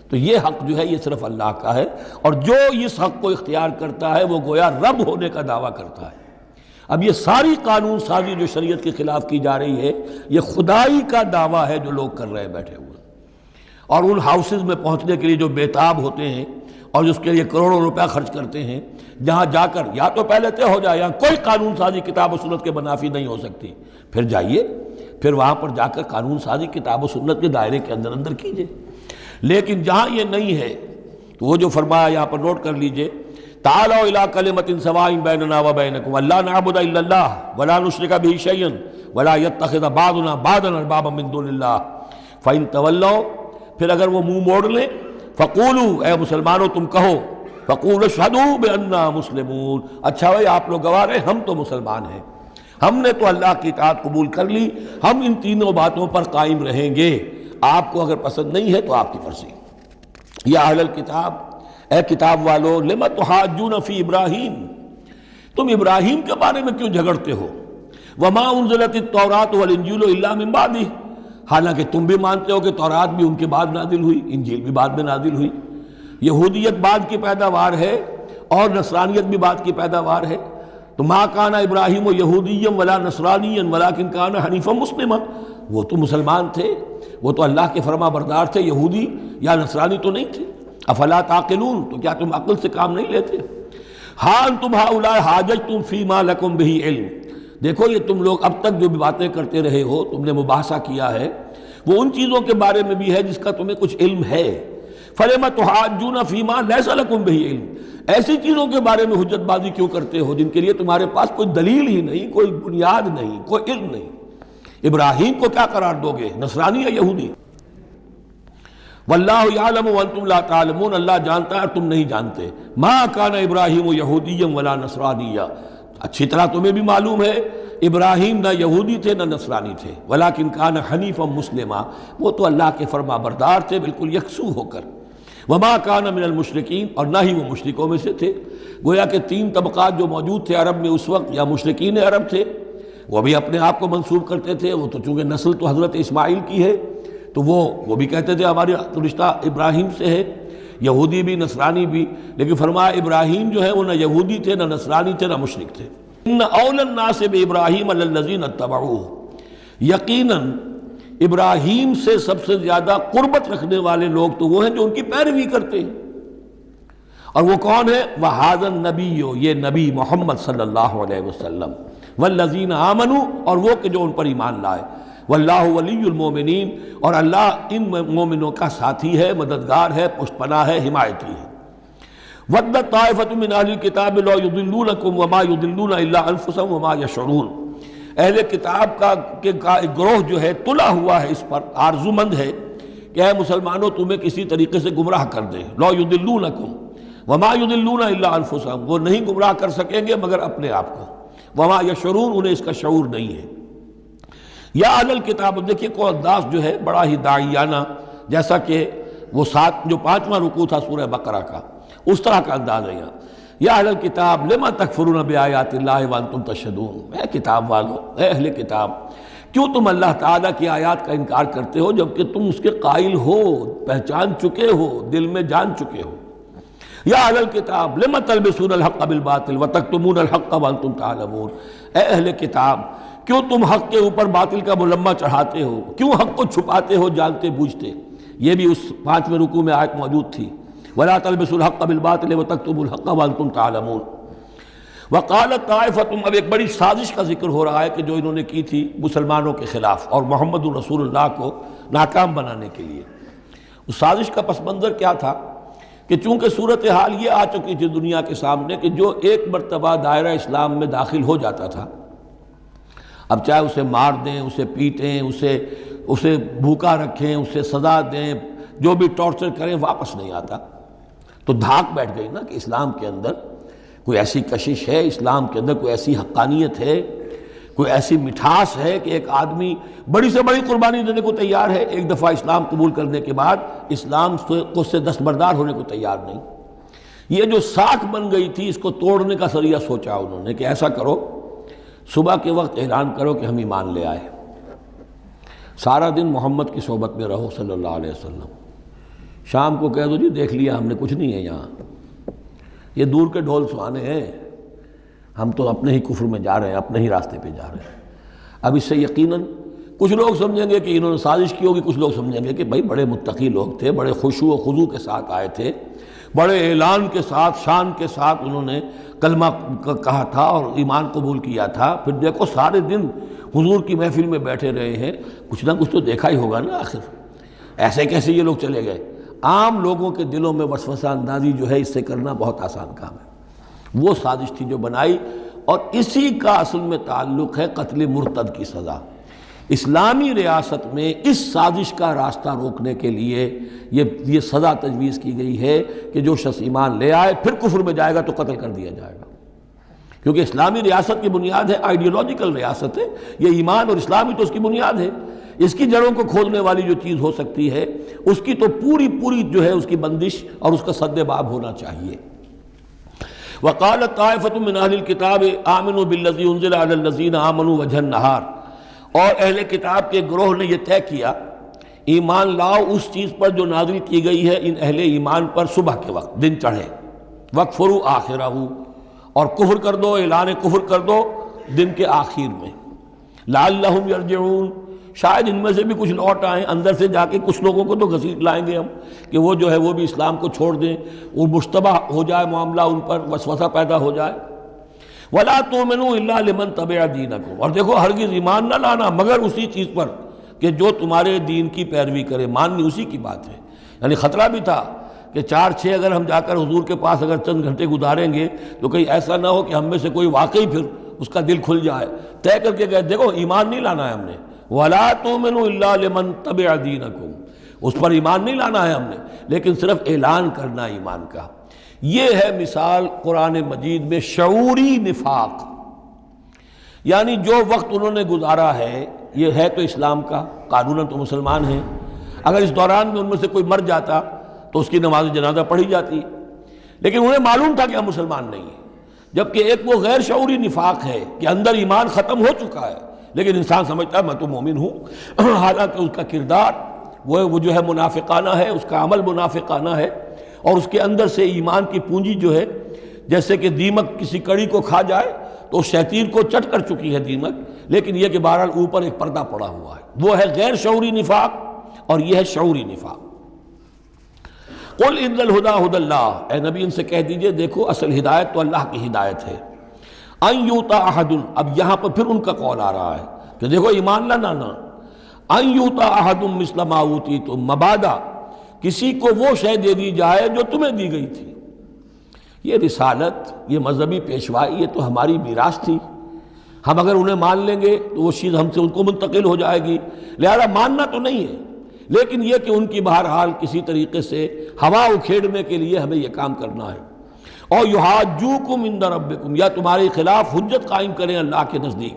Speaker 2: تو یہ حق جو ہے یہ صرف اللہ کا ہے، اور جو اس حق کو اختیار کرتا ہے وہ گویا رب ہونے کا دعویٰ کرتا ہے. اب یہ ساری قانون سازی جو شریعت کے خلاف کی جا رہی ہے، یہ خدائی کا دعویٰ ہے جو لوگ کر رہے ہیں بیٹھے ہوئے، اور ان ہاؤسز میں پہنچنے کے لیے جو بےتاب ہوتے ہیں اور جس کے لیے کروڑوں روپیہ خرچ کرتے ہیں، جہاں جا کر یا تو پہلے طے ہو جائے، یا کوئی قانون سازی کتاب و سنت کے منافی نہیں ہو سکتی، پھر جائیے، پھر وہاں پر جا کر قانون سازی کتاب و سنت کے دائرے کے اندر کیجیے. لیکن جہاں یہ نہیں ہے تو وہ جو فرمایا یہاں پر نوٹ کر لیجئے، تعالوا الی کلمۃ سواء بیننا وبینکم الا نعبد الا اللہ ولا نشرک بہ شیئا ولا یتخذ بعضنا بعضا اربابا من دون اللہ فإن تولوا، پھر اگر وہ منہ موڑ لیں، فقولوا، اے مسلمانوں تم کہو، فقولوا اشہدوا بأننا مسلمون، اچھا بھائی آپ لوگ گواہ رہے ہم تو مسلمان ہیں، ہم نے تو اللہ کی اطاعت قبول کر لی، ہم ان تینوں باتوں پر قائم رہیں گے، آپ کو اگر پسند نہیں ہے تو آپ کی مرضی. یا اہل الکتاب، اے کتاب والو، لم تحاجون فی ابراہیم، تم ابراہیم کے بارے میں کیوں جھگڑتے ہو؟ وما انزلت التوراۃ والانجیل الا من بعدہ، حالانکہ تم بھی مانتے ہو کہ تورات بھی ان کے بعد نازل ہوئی، انجیل بھی بعد میں نازل ہوئی. یہودیت بعد کی پیداوار ہے اور نصرانیت بھی بعد کی پیداوار ہے. تو ما کان ابراہیم یہودیا ولا نصرانیا ولکن کان حنیفا مسلما، وہ تو مسلمان تھے، وہ تو اللہ کے فرما بردار تھے، یہودی یا نصرانی تو نہیں تھے. افلا تعقلون، تو کیا تم عقل سے کام نہیں لیتے؟ ہاں انتم ہؤلاء حاججتم فیما لکم بہ علم، دیکھو یہ تم لوگ اب تک جو بھی باتیں کرتے رہے ہو، تم نے مباحثہ کیا ہے، وہ ان چیزوں کے بارے میں بھی ہے جس کا تمہیں کچھ علم ہے. فلم تحاجون فیما لیس لکم بہ علم، ایسی چیزوں کے بارے میں حجت بازی کیوں کرتے ہو جن کے لیے تمہارے پاس کوئی دلیل ہی نہیں، کوئی بنیاد نہیں، کوئی علم نہیں. ابراہیم کو کیا قرار دو گے، نصرانی یا یہودی؟ واللہ یعلم وانتم لا تعلمون، اللہ جانتا ہے تم نہیں جانتے. ما کان ابراہیم یہودیا ولا نصرانیا، اچھی طرح تمہیں بھی معلوم ہے ابراہیم نہ یہودی تھے نہ نصرانی تھے، ولیکن کان حنیفا مسلما، وہ تو اللہ کے فرما بردار تھے بالکل یکسو ہو کر. وما کان من المشرکین، اور نہ ہی وہ مشرکوں میں سے تھے. گویا کہ 3 طبقات جو موجود تھے عرب میں اس وقت، یا مشرکین عرب تھے، وہ بھی اپنے آپ کو منسوب کرتے تھے، وہ تو چونکہ نسل تو حضرت اسماعیل کی ہے تو وہ بھی کہتے تھے ہمارے رشتہ ابراہیم سے ہے، یہودی بھی نصرانی بھی. لیکن فرمایا ابراہیم جو ہے وہ نہ یہودی تھے نہ نصرانی تھے نہ مشرک تھے. ان اول الناس بابراہیم الذین اتبعوہ، یقیناً ابراہیم سے سب سے زیادہ قربت رکھنے والے لوگ تو وہ ہیں جو ان کی پیروی کرتے ہیں. اور وہ کون ہے؟ وَهَذَا النَّبِيُّ، یہ نبی محمد صلی اللہ علیہ وسلم، وَالَّذِينَ آمَنُوا، اور وہ کہ جو ان پر ایمان لائے، وَاللَّهُ وَلِيُّ الْمُؤْمِنِينَ، اور اللہ ان مومنوں کا ساتھی ہے، مددگار ہے، پشت پناہ ہے، حمایتی ہے۔ وَدَّتْ طَائِفَةٌ مِّنْ أَهْلِ الْكِتَابِ لَوْ يُضِلُّونَكُمْ وَمَا يُضِلُّونَ إِلَّا أَنفُسَهُمْ وَمَا يَشْعُرُونَ، اہل کتاب کا ایک گروہ جو ہے تلا ہوا ہے، اس پر آرزومند ہے کہ اے مسلمانوں تمہیں کسی طریقے سے گمراہ کر دیں۔ لَوْ يُضِلُّونَكُمْ وَمَا يُضِلُّونَ إِلَّا أَنفُسَهُمْ، وہ نہیں گمراہ کر سکیں گے مگر اپنے آپ کو، وَمَا يَشْعُرُونَ، انہیں اس کا شعور نہیں ہے۔ یا اہل الکتاب، دیکھیے کو انداز جو ہے بڑا ہی داعیانہ، جیسا کہ وہ جو 5واں رکوع تھا سورہ بقرہ کا، اس طرح کا انداز ہے یہاں۔ یا اہل الکتاب لما تکفرون بآیات اللہ وانتم تشہدون، اے کتاب والو، اے اہل کتاب، کیوں تم اللہ تعالیٰ کی آیات کا انکار کرتے ہو جبکہ تم اس کے قائل ہو، پہچان چکے ہو، دل میں جان چکے ہو۔ یا اہل الکتاب لما تلبسون الحق بالباطل وتکتمون الحق وانتم تعلمون، اے اہل کتاب کیوں تم حق کے اوپر باطل کا ملمہ چڑھاتے ہو، کیوں حق کو چھپاتے ہو جانتے بوجھتے۔ یہ بھی اس 5ویں رکوع میں آیت موجود تھی، وَلَا تَلْبِسُوا الْحَقَّ بِالْبَاطِلِ وَتَكْتُمُوا الْحَقَّ وَأَنْتُمْ تَعْلَمُونَ۔ وَقَالَتْ طَائِفَةٌ، اب ایک بڑی سازش کا ذکر ہو رہا ہے کہ جو انہوں نے کی تھی مسلمانوں کے خلاف اور محمد رسول اللہ کو ناکام بنانے کے لیے۔ اس سازش کا پس منظر کیا تھا کہ چونکہ صورتحال یہ آ چکی تھی دنیا کے سامنے کہ جو ایک مرتبہ دائرہ اسلام میں داخل ہو جاتا تھا، اب چاہے اسے مار دیں، اسے پیٹیں، اسے بھوکا رکھیں، اسے سزا دیں، جو بھی ٹارچر کریں، واپس نہیں آتا۔ تو دھاک بیٹھ گئی نا کہ اسلام کے اندر کوئی ایسی کشش ہے، اسلام کے اندر کوئی ایسی حقانیت ہے، کوئی ایسی مٹھاس ہے کہ ایک آدمی بڑی سے بڑی قربانی دینے کو تیار ہے، ایک دفعہ اسلام قبول کرنے کے بعد اسلام کو سے دستبردار ہونے کو تیار نہیں۔ یہ جو ساکھ بن گئی تھی، اس کو توڑنے کا ذریعہ سوچا انہوں نے کہ ایسا کرو، صبح کے وقت اعلان کرو کہ ہم ایمان لے آئے، سارا دن محمد کی صحبت میں رہو صلی اللہ علیہ وسلم، شام کو کہہ دو جی دیکھ لیا ہم نے، کچھ نہیں ہے یہاں، یہ دور کے ڈھول سہانے ہیں، ہم تو اپنے ہی کفر میں جا رہے ہیں، اپنے ہی راستے پہ جا رہے ہیں۔ اب اس سے یقیناً کچھ لوگ سمجھیں گے کہ انہوں نے سازش کی ہوگی، کچھ لوگ سمجھیں گے کہ بھائی بڑے متقی لوگ تھے، بڑے خشوع و خضوع کے ساتھ آئے تھے، بڑے اعلان کے ساتھ، شان کے ساتھ انہوں نے کلمہ کہا تھا اور ایمان قبول کیا تھا، پھر دیکھو سارے دن حضور کی محفل میں بیٹھے رہے ہیں، کچھ نہ کچھ تو دیکھا ہی ہوگا نا آخر، ایسے کیسے یہ لوگ چلے گئے؟ عام لوگوں کے دلوں میں وسوسہ اندازی جو ہے اس سے کرنا بہت آسان کام ہے۔ وہ سازش تھی جو بنائی، اور اسی کا اصل میں تعلق ہے قتل مرتد کی سزا۔ اسلامی ریاست میں اس سازش کا راستہ روکنے کے لیے یہ سزا تجویز کی گئی ہے کہ جو شخص ایمان لے آئے پھر کفر میں جائے گا تو قتل کر دیا جائے گا، کیونکہ اسلامی ریاست کی بنیاد ہے، آئیڈیولوجیکل ریاست ہے یہ، ایمان اور اسلامی تو اس کی بنیاد ہے، اس کی جڑوں کو کھودنے والی جو چیز ہو سکتی ہے اس کی تو پوری جو ہے اس کی بندش اور اس کا سد باب ہونا چاہیے۔ وقالت طائفة من اہل الکتاب آمنوا بالذی انزل علی الذین آمنوا وجہ النہار، اور اہل کتاب کے گروہ نے یہ طے کیا ایمان لاؤ اس چیز پر جو نازل کی گئی ہے ان اہل ایمان پر صبح کے وقت، دن چڑھے، وَاکْفُرُوا آخِرَہُ، اور کفر کر دو، اعلان کفر کر دو دن کے آخر میں، لعلہم یرجعون، شاید ان میں سے بھی کچھ لوٹ آئیں، اندر سے جا کے کچھ لوگوں کو تو گھسیٹ لائیں گے ہم کہ وہ جو ہے وہ بھی اسلام کو چھوڑ دیں، وہ مشتبہ ہو جائے معاملہ، ان پر وسوسہ پیدا ہو جائے۔ وَلَا تُؤْمِنُوا إِلَّا لِمَنْ تَبِعَ دِينَكُمْ، اور دیکھو ہرگز ایمان نہ لانا مگر اسی چیز پر کہ جو تمہارے دین کی پیروی کرے، ماننی اسی کی بات ہے۔ یعنی خطرہ بھی تھا کہ 4-6 اگر ہم جا کر حضور کے پاس اگر چند گھنٹے گزاریں گے تو کہیں ایسا نہ ہو کہ ہم میں سے کوئی واقعی پھر اس کا دل کھل جائے، طے کر کے گئے دیکھو ایمان نہیں لانا ہے ہم نے، وَلَا تُؤْمِنُوا إِلَّا لِمَنْ تَبِعَ دِينَكُمْ، اس پر ایمان نہیں لانا ہے ہم نے، لیکن صرف اعلان کرنا ایمان کا۔ یہ ہے مثال قرآن مجید میں شعوری نفاق، یعنی جو وقت انہوں نے گزارا ہے یہ ہے تو اسلام کا، قانوناً تو مسلمان ہیں، اگر اس دوران میں ان میں سے کوئی مر جاتا تو اس کی نماز جنازہ پڑھی جاتی، لیکن انہیں معلوم تھا کہ ہم مسلمان نہیں ہیں۔ جبکہ ایک وہ غیر شعوری نفاق ہے کہ اندر ایمان ختم ہو چکا ہے لیکن انسان سمجھتا ہے میں تو مومن ہوں، حالانکہ اس کا کردار وہ جو ہے منافقانہ ہے، اس کا عمل منافقانہ ہے، اور اس کے اندر سے ایمان کی پونجی جو ہے جیسے کہ دیمک کسی کڑی کو کھا جائے تو شیطین کو چٹ کر چکی ہے دیمک، لیکن یہ کہ بہرحال اوپر ایک پردہ پڑا ہوا ہے، وہ ہے غیر شعوری نفاق اور یہ ہے شعوری نفاق۔ قل ان الہدی ھدی اللہ، اے نبی ان سے کہہ دیجئے دیکھو اصل ہدایت تو اللہ کی ہدایت ہے۔ ان یؤتی احد، اب یہاں پر پھر ان کا قول آ رہا ہے کہ دیکھو ایمان لانا نا، ان یؤتی احد مثل ما اوتیتم، مبادا کسی کو وہ شے دے دی جائے جو تمہیں دی گئی تھی۔ یہ رسالت، یہ مذہبی پیشوائی، یہ تو ہماری میراث تھی، ہم اگر انہیں مان لیں گے تو وہ چیز ہم سے ان کو منتقل ہو جائے گی، لہذا ماننا تو نہیں ہے، لیکن یہ کہ ان کی بہرحال کسی طریقے سے ہوا اکھیڑنے کے لیے ہمیں یہ کام کرنا ہے۔ اور یحاجوکم عند ربکم، یا تمہارے خلاف حجت قائم کریں اللہ کے نزدیک۔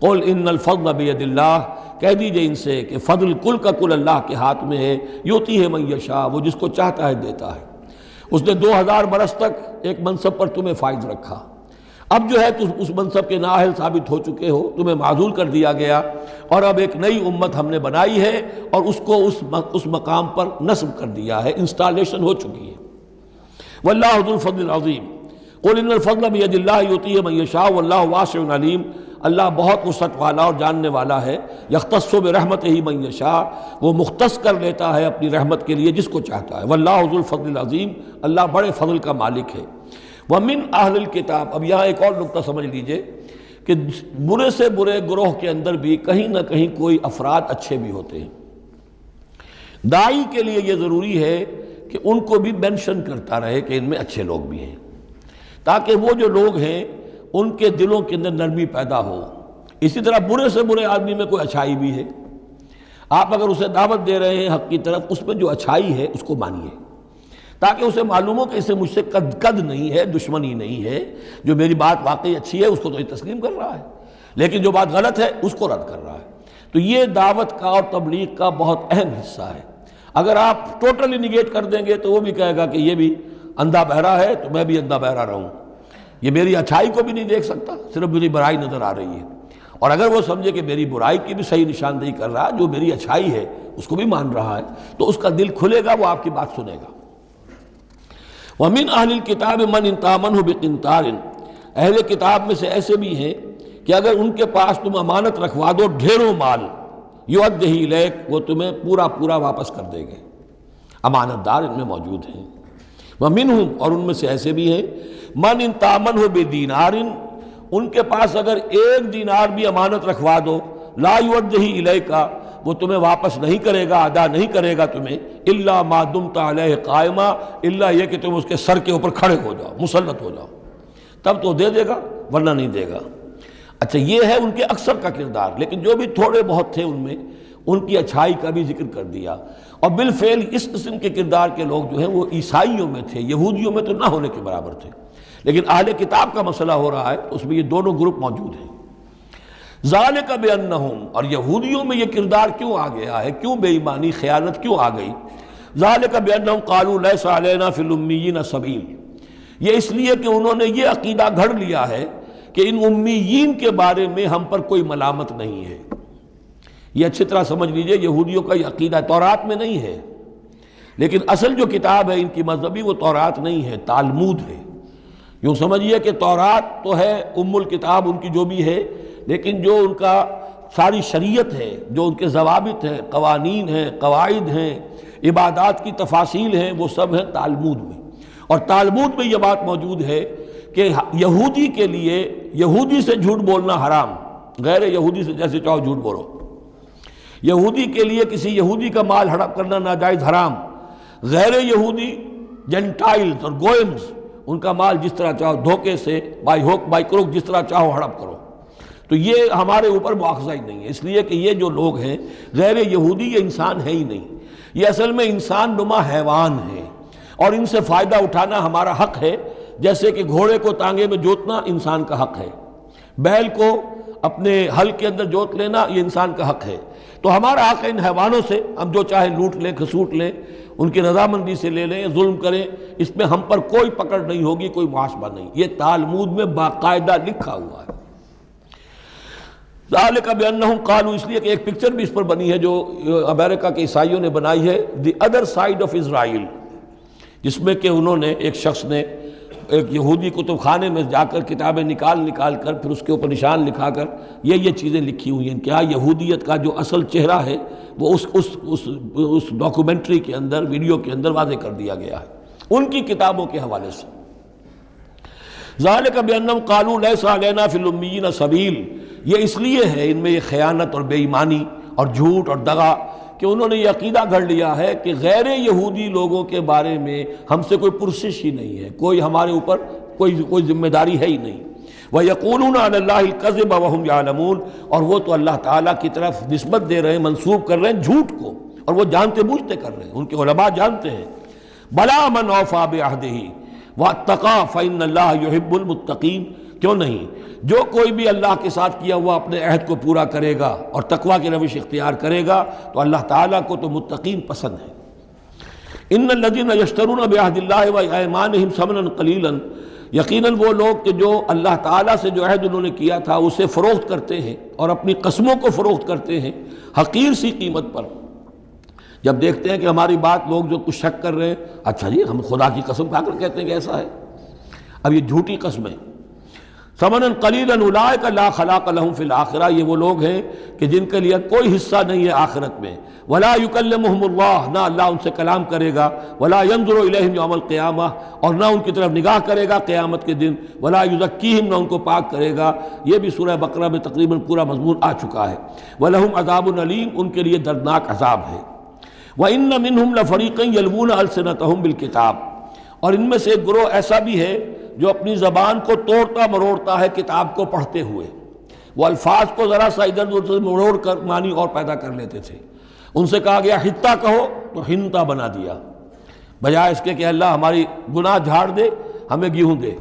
Speaker 2: قل ان الفضل بید اللہ، کہہ دیجئے ان سے کہ فضل کل کا کل اللہ کے ہاتھ میں ہے، یؤتی ہے من یشاء، وہ جس کو چاہتا ہے دیتا ہے۔ اس نے 2000 برس تک ایک منصب پر تمہیں فائز رکھا، اب جو ہے تم اس منصب کے نااہل ثابت ہو چکے ہو، تمہیں معزول کر دیا گیا، اور اب ایک نئی امت ہم نے بنائی ہے اور اس کو اس مقام پر نصب کر دیا ہے، انسٹالیشن ہو چکی ہے۔ واللہ ذو الفضل العظیم، قل ان الفضل بید اللہ یؤتیہ من یشاء واللہ واسع علیم، اللہ بہت وسعت والا اور جاننے والا ہے۔ یختص برحمتہ من یشاء، وہ مختص کر لیتا ہے اپنی رحمت کے لیے جس کو چاہتا ہے۔ واللہ ذو الفضل العظیم، اللہ بڑے فضل کا مالک ہے۔ ومن اہل الکتاب، اب یہاں ایک اور نقطہ سمجھ لیجئے کہ برے سے برے گروہ کے اندر بھی کہیں نہ کہیں کوئی افراد اچھے بھی ہوتے ہیں۔ داعی کے لیے یہ ضروری ہے کہ ان کو بھی مینشن کرتا رہے کہ ان میں اچھے لوگ بھی ہیں، تاکہ وہ جو لوگ ہیں ان کے دلوں کے اندر نرمی پیدا ہو۔ اسی طرح برے سے برے آدمی میں کوئی اچھائی بھی ہے، آپ اگر اسے دعوت دے رہے ہیں حق کی طرف، اس میں جو اچھائی ہے اس کو مانیے، تاکہ اسے معلوم ہو کہ اسے مجھ سے قد نہیں ہے، دشمنی نہیں ہے، جو میری بات واقعی اچھی ہے اس کو تو یہ تسلیم کر رہا ہے، لیکن جو بات غلط ہے اس کو رد کر رہا ہے۔ تو یہ دعوت کا اور تبلیغ کا بہت اہم حصہ ہے۔ اگر آپ ٹوٹلی نگیٹ کر دیں گے تو وہ بھی کہے گا کہ یہ بھی اندھا بہرا ہے تو میں بھی اندھا بہرا رہوں، یہ میری اچھائی کو بھی نہیں دیکھ سکتا، صرف میری برائی نظر آ رہی ہے۔ اور اگر وہ سمجھے کہ میری برائی کی بھی صحیح نشاندہی کر رہا ہے، جو میری اچھائی ہے اس کو بھی مان رہا ہے، تو اس کا دل کھلے گا، وہ آپ کی بات سنے گا۔ وَمِنْ أَهْلِ الْكِتَابِ مَنْ إِنْ تَأْمَنْهُ بِقِنْطَارٍ، اہل کتاب میں سے ایسے بھی ہیں کہ اگر ان کے پاس تم امانت رکھوا دو ڈھیروں مال، یؤدِّهِ إِلَيْكَ، وہ تمہیں پورا پورا واپس کر دے گے۔ امانت دار ان میں موجود ہیں۔ وَمِنْهُمْ، اور ان میں سے ایسے بھی ہیں، مَنْ إِنْ تَأْمَنْهُ بِدِينَارٍ، ان کے پاس اگر 1 دینار بھی امانت رکھوا دو، لَا يُؤَدِّهِ إِلَيْكَ، وہ تمہیں واپس نہیں کرے گا، ادا نہیں کرے گا تمہیں، الا ما دمت علیہ قائما، الا یہ کہ تم اس کے سر کے اوپر کھڑے ہو جاؤ، مسلط ہو جاؤ، تب تو دے دے گا، ورنہ نہیں دے گا۔ اچھا یہ ہے ان کے اکثر کا کردار، لیکن جو بھی تھوڑے بہت تھے ان میں ان کی اچھائی کا بھی ذکر کر دیا۔ اور بالفعل اس قسم کے کردار کے لوگ جو ہیں وہ عیسائیوں میں تھے، یہودیوں میں تو نہ ہونے کے برابر تھے، لیکن اہل کتاب کا مسئلہ ہو رہا ہے تو اس میں یہ دونوں گروپ موجود ہیں۔ ذالک بانہم، اور یہودیوں میں یہ کردار کیوں آ گیا ہے، کیوں بے ایمانی خیانت کیوں آ گئی؟ ذالک بانہم قالوا لیس علینا فی الامیین سبیل، یہ اس لیے کہ انہوں نے یہ عقیدہ گھڑ لیا ہے کہ ان امیین کے بارے میں ہم پر کوئی ملامت نہیں ہے۔ یہ اچھی طرح سمجھ لیجئے، یہودیوں کا یہ عقیدہ تورات میں نہیں ہے، لیکن اصل جو کتاب ہے ان کی مذہبی وہ تورات نہیں ہے، تالمود ہے۔ یوں سمجھیے کہ تورات تو ہے ام الکتاب ان کی جو بھی ہے، لیکن جو ان کا ساری شریعت ہے، جو ان کے ضوابط ہیں، قوانین ہیں، قواعد ہیں، عبادات کی تفاصیل ہیں، وہ سب ہیں تالمود میں۔ اور تالمود میں یہ بات موجود ہے کہ یہودی کے لیے یہودی سے جھوٹ بولنا حرام، غیر یہودی سے جیسے چاہو جھوٹ بولو۔ یہودی کے لیے کسی یہودی کا مال ہڑپ کرنا ناجائز حرام، غیر یہودی جنٹائلز اور گوئمز ان کا مال جس طرح چاہو دھوکے سے، بائی ہوک بائی کروک، جس طرح چاہو ہڑپ کرو۔ تو یہ ہمارے اوپر مواخذہ ہی نہیں ہے، اس لیے کہ یہ جو لوگ ہیں غیر یہودی، یہ انسان ہے ہی نہیں، یہ اصل میں انسان نما حیوان ہے، اور ان سے فائدہ اٹھانا ہمارا حق ہے، جیسے کہ گھوڑے کو تانگے میں جوتنا انسان کا حق ہے، بیل کو اپنے حل کے اندر جوت لینا یہ انسان کا حق ہے۔ تو ہمارا حق ہے ان حیوانوں سے ہم جو چاہے لوٹ لیں، کھسوٹ لیں، ان کی رضامندی سے لے لیں، ظلم کریں، اس میں ہم پر کوئی پکڑ نہیں ہوگی، کوئی محاسبہ نہیں۔ یہ تالمود میں باقاعدہ لکھا ہوا ہے۔ ذالک بانہم قالوا، اس لیے کہ ایک پکچر بھی اس پر بنی ہے جو امریکہ کے عیسائیوں نے بنائی ہے، the other side of Israel, جس میں کہ انہوں نے ایک شخص نے ایک یہودی کتب خانے میں جا کر کتابیں نکال کر پھر اس کے اوپر نشان لکھا کر یہ چیزیں لکھی ہوئی ہیں. کیا یہودیت کا جو اصل چہرہ ہے وہ اس ڈاکومنٹری کے اندر، ویڈیو کے اندر واضح کر دیا گیا ہے ان کی کتابوں کے حوالے سے. ذالک بانہم قالوا لیس علینا فی الامیین سبیل، یہ اس لیے ہے ان میں یہ خیانت اور بے ایمانی اور جھوٹ اور دغا کہ انہوں نے یہ عقیدہ گھڑ لیا ہے کہ غیر یہودی لوگوں کے بارے میں ہم سے کوئی پرسش ہی نہیں ہے، کوئی ہمارے اوپر کوئی ذمہ داری ہے ہی نہیں. وَيَقُولُونَ عَلَى اللَّهِ الْكَذِبَ وَهُمْ يَعْلَمُونَ، اور وہ تو اللہ تعالیٰ کی طرف نسبت دے رہے ہیں، منسوب کر رہے ہیں جھوٹ کو، اور وہ جانتے بوجھتے کر رہے ہیں. ان کے علماء جانتے ہیں. بَلَا مَنْ أَوْفَىٰ بِعَهْدِهِ وَاتَّقَىٰ فَإِنَّ اللَّهَ يُحِبُّ الْمُتَّقِينَ، کیوں نہیں، جو کوئی بھی اللہ کے ساتھ کیا ہوا اپنے عہد کو پورا کرے گا اور تقویٰ کی روش اختیار کرے گا تو اللہ تعالیٰ کو تو متقین پسند ہے. ان الذین یشترون بعہد اللہ وایمانہم ثمنا قلیلا، یقیناً وہ لوگ کہ جو اللہ تعالیٰ سے جو عہد انہوں نے کیا تھا اسے فروخت کرتے ہیں اور اپنی قسموں کو فروخت کرتے ہیں حقیر سی قیمت پر. جب دیکھتے ہیں کہ ہماری بات لوگ جو کچھ شک کر رہے ہیں، اچھا جی ہم خدا کی قسم کھا کر کہتے ہیں کہ ایسا ہے، اب یہ جھوٹی قسمیں. ثمنا قلیلا اولئک لا خلاق لهم فی الآخرہ، یہ وہ لوگ ہیں کہ جن کے لیے کوئی حصہ نہیں ہے آخرت میں. ولا یکلمہم اللہ، نہ اللہ ان سے کلام کرے گا. ولا ینظر الیہم یوم القیامہ، اور نہ ان کی طرف نگاہ کرے گا قیامت کے دن. ولا یزکیہم، نہ ان کو پاک کرے گا. یہ بھی سورہ بقرہ میں تقریباً پورا مضمون آ چکا ہے. ولہم عذاب علیم، ان کے لیے دردناک عذاب ہے. وان منہم لفریقا یلوون السنتہم بالکتاب، اور ان میں سے ایک گروہ ایسا بھی ہے جو اپنی زبان کو توڑتا مروڑتا ہے کتاب کو پڑھتے ہوئے. وہ الفاظ کو ذرا سا ادھر ادھر سے مروڑ کر معنی اور پیدا کر لیتے تھے. ان سے کہا گیا حتہ کہو تو ہنتا بنا دیا، بجائے اس کے کہ اللہ ہماری گناہ جھاڑ دے، ہمیں گیہوں دے.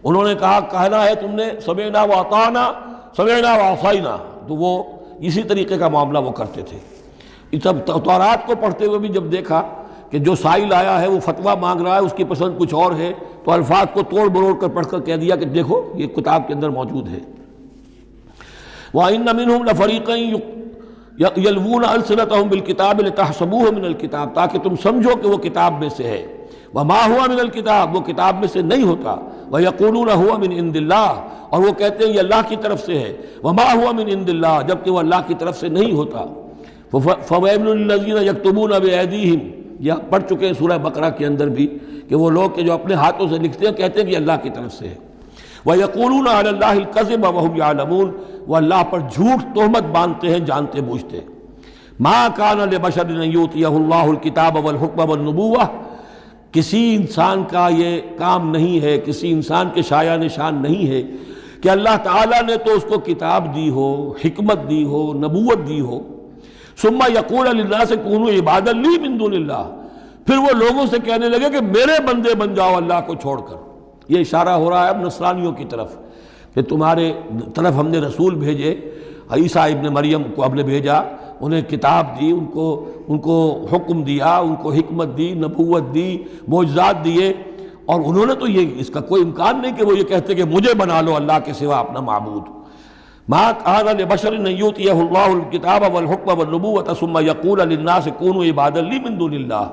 Speaker 2: انہوں نے کہنا ہے تم نے سمعنا واطعنا، سمعنا وعصینا، تو وہ اسی طریقے کا معاملہ وہ کرتے تھے. تورات کو پڑھتے ہوئے بھی جب دیکھا کہ جو سائل آیا ہے وہ فتویٰ مانگ رہا ہے، اس کی پسند کچھ اور ہے، تو الفاظ کو توڑ مروڑ کر پڑھ کر کہہ دیا کہ دیکھو یہ کتاب کے اندر موجود ہے. وَإِنَّ مِنْهُمْ لَفَرِيقًا يَلْوُونَ أَلْسِنَتَهُمْ بِالْكِتَابِ لِتَحْسَبُوهُ مِنَ الْكِتَابِ، تاکہ تم سمجھو کہ وہ کتاب میں سے ہے. وَمَا هُوَ مِنَ الْكِتَابِ، وہ کتاب میں سے نہیں ہوتا. وَيَقُولُونَ هُوَ مِنْ عِنْدِ اللَّهِ، اور وہ کہتے ہیں یہ اللہ کی طرف سے ہے. وَمَا هُوَ مِنْ عِنْدِ اللَّهِ، جبکہ وہ اللہ کی طرف سے نہیں ہوتا. فَوَيْلٌ لِّلَّذِينَ يَكْتُبُونَ بِأَيْدِيهِمْ، یہ پڑھ چکے ہیں سورہ بقرہ کے اندر بھی کہ وہ لوگ کہ جو اپنے ہاتھوں سے لکھتے ہیں کہتے ہیں کہ اللہ کی طرف سے ہے. وَيَقُولُونَ عَلَى اللَّهِ الْكَذِبَ وَهُمْ يَعْلَمُونَ، وہ اللہ پر جھوٹ تہمت باندھتے ہیں جانتے بوجھتے. مَا كَانَ لِبَشَرٍ أَن يُؤْتِيَهُ اللَّهُ الْكِتَابَ وَالْحُكْمَ وَالنُّبُوَّةَ، کسی انسان کا یہ کام نہیں ہے، کسی انسان کے شایع نشان نہیں ہے کہ اللہ تعالیٰ نے تو اس کو کتاب دی ہو، حکمت دی ہو، نبوت دی ہو. ثم یقول للناس کونوا عبادا لی من دون اللہ، پھر وہ لوگوں سے کہنے لگے کہ میرے بندے بن جاؤ اللہ کو چھوڑ کر. یہ اشارہ ہو رہا ہے اب نصرانیوں کی طرف کہ تمہارے طرف ہم نے رسول بھیجے، عیسیٰ ابن مریم کو ہم نے بھیجا، انہیں کتاب دی، ان کو حکم دیا، ان کو حکمت دی، نبوت دی، معجزات دیے، اور انہوں نے تو یہ اس کا کوئی امکان نہیں کہ وہ یہ کہتے کہ مجھے بنا لو اللہ کے سوا اپنا معبود. ما كان لبشر ان يؤتيه الله الكتاب والحكم والنبوة ثم يقول للناس كونوا عبادا لي من دون الله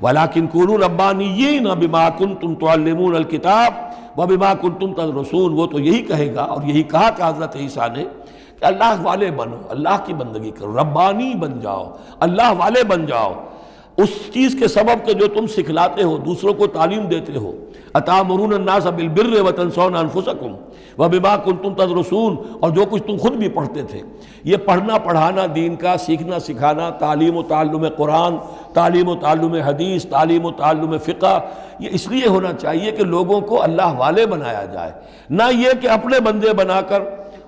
Speaker 2: ولكن كونوا ربانيين بما كنتم تعلمون الكتاب وبما كنتم تدرسون. وہ تو یہی کہے گا، اور یہی کہا کہ حضرت عیسیٰ نے کہ اللہ والے بنو، اللہ کی بندگی کرو، ربانی بن جاؤ، اللہ والے بن جاؤ، اس چیز کے سبب کہ جو تم سکھلاتے ہو، دوسروں کو تعلیم دیتے ہو. اتامرون الناس بالبر وتنسون انفسکم وبما کنتم تدرسون، اور جو کچھ تم خود بھی پڑھتے تھے. یہ پڑھنا پڑھانا دین کا، سیکھنا سکھانا، تعلیم و تعلم قرآن، تعلیم و تعلم حدیث، تعلیم و تعلم فقہ، یہ اس لیے ہونا چاہیے کہ لوگوں کو اللہ والے بنایا جائے، نہ یہ کہ اپنے بندے بنا کر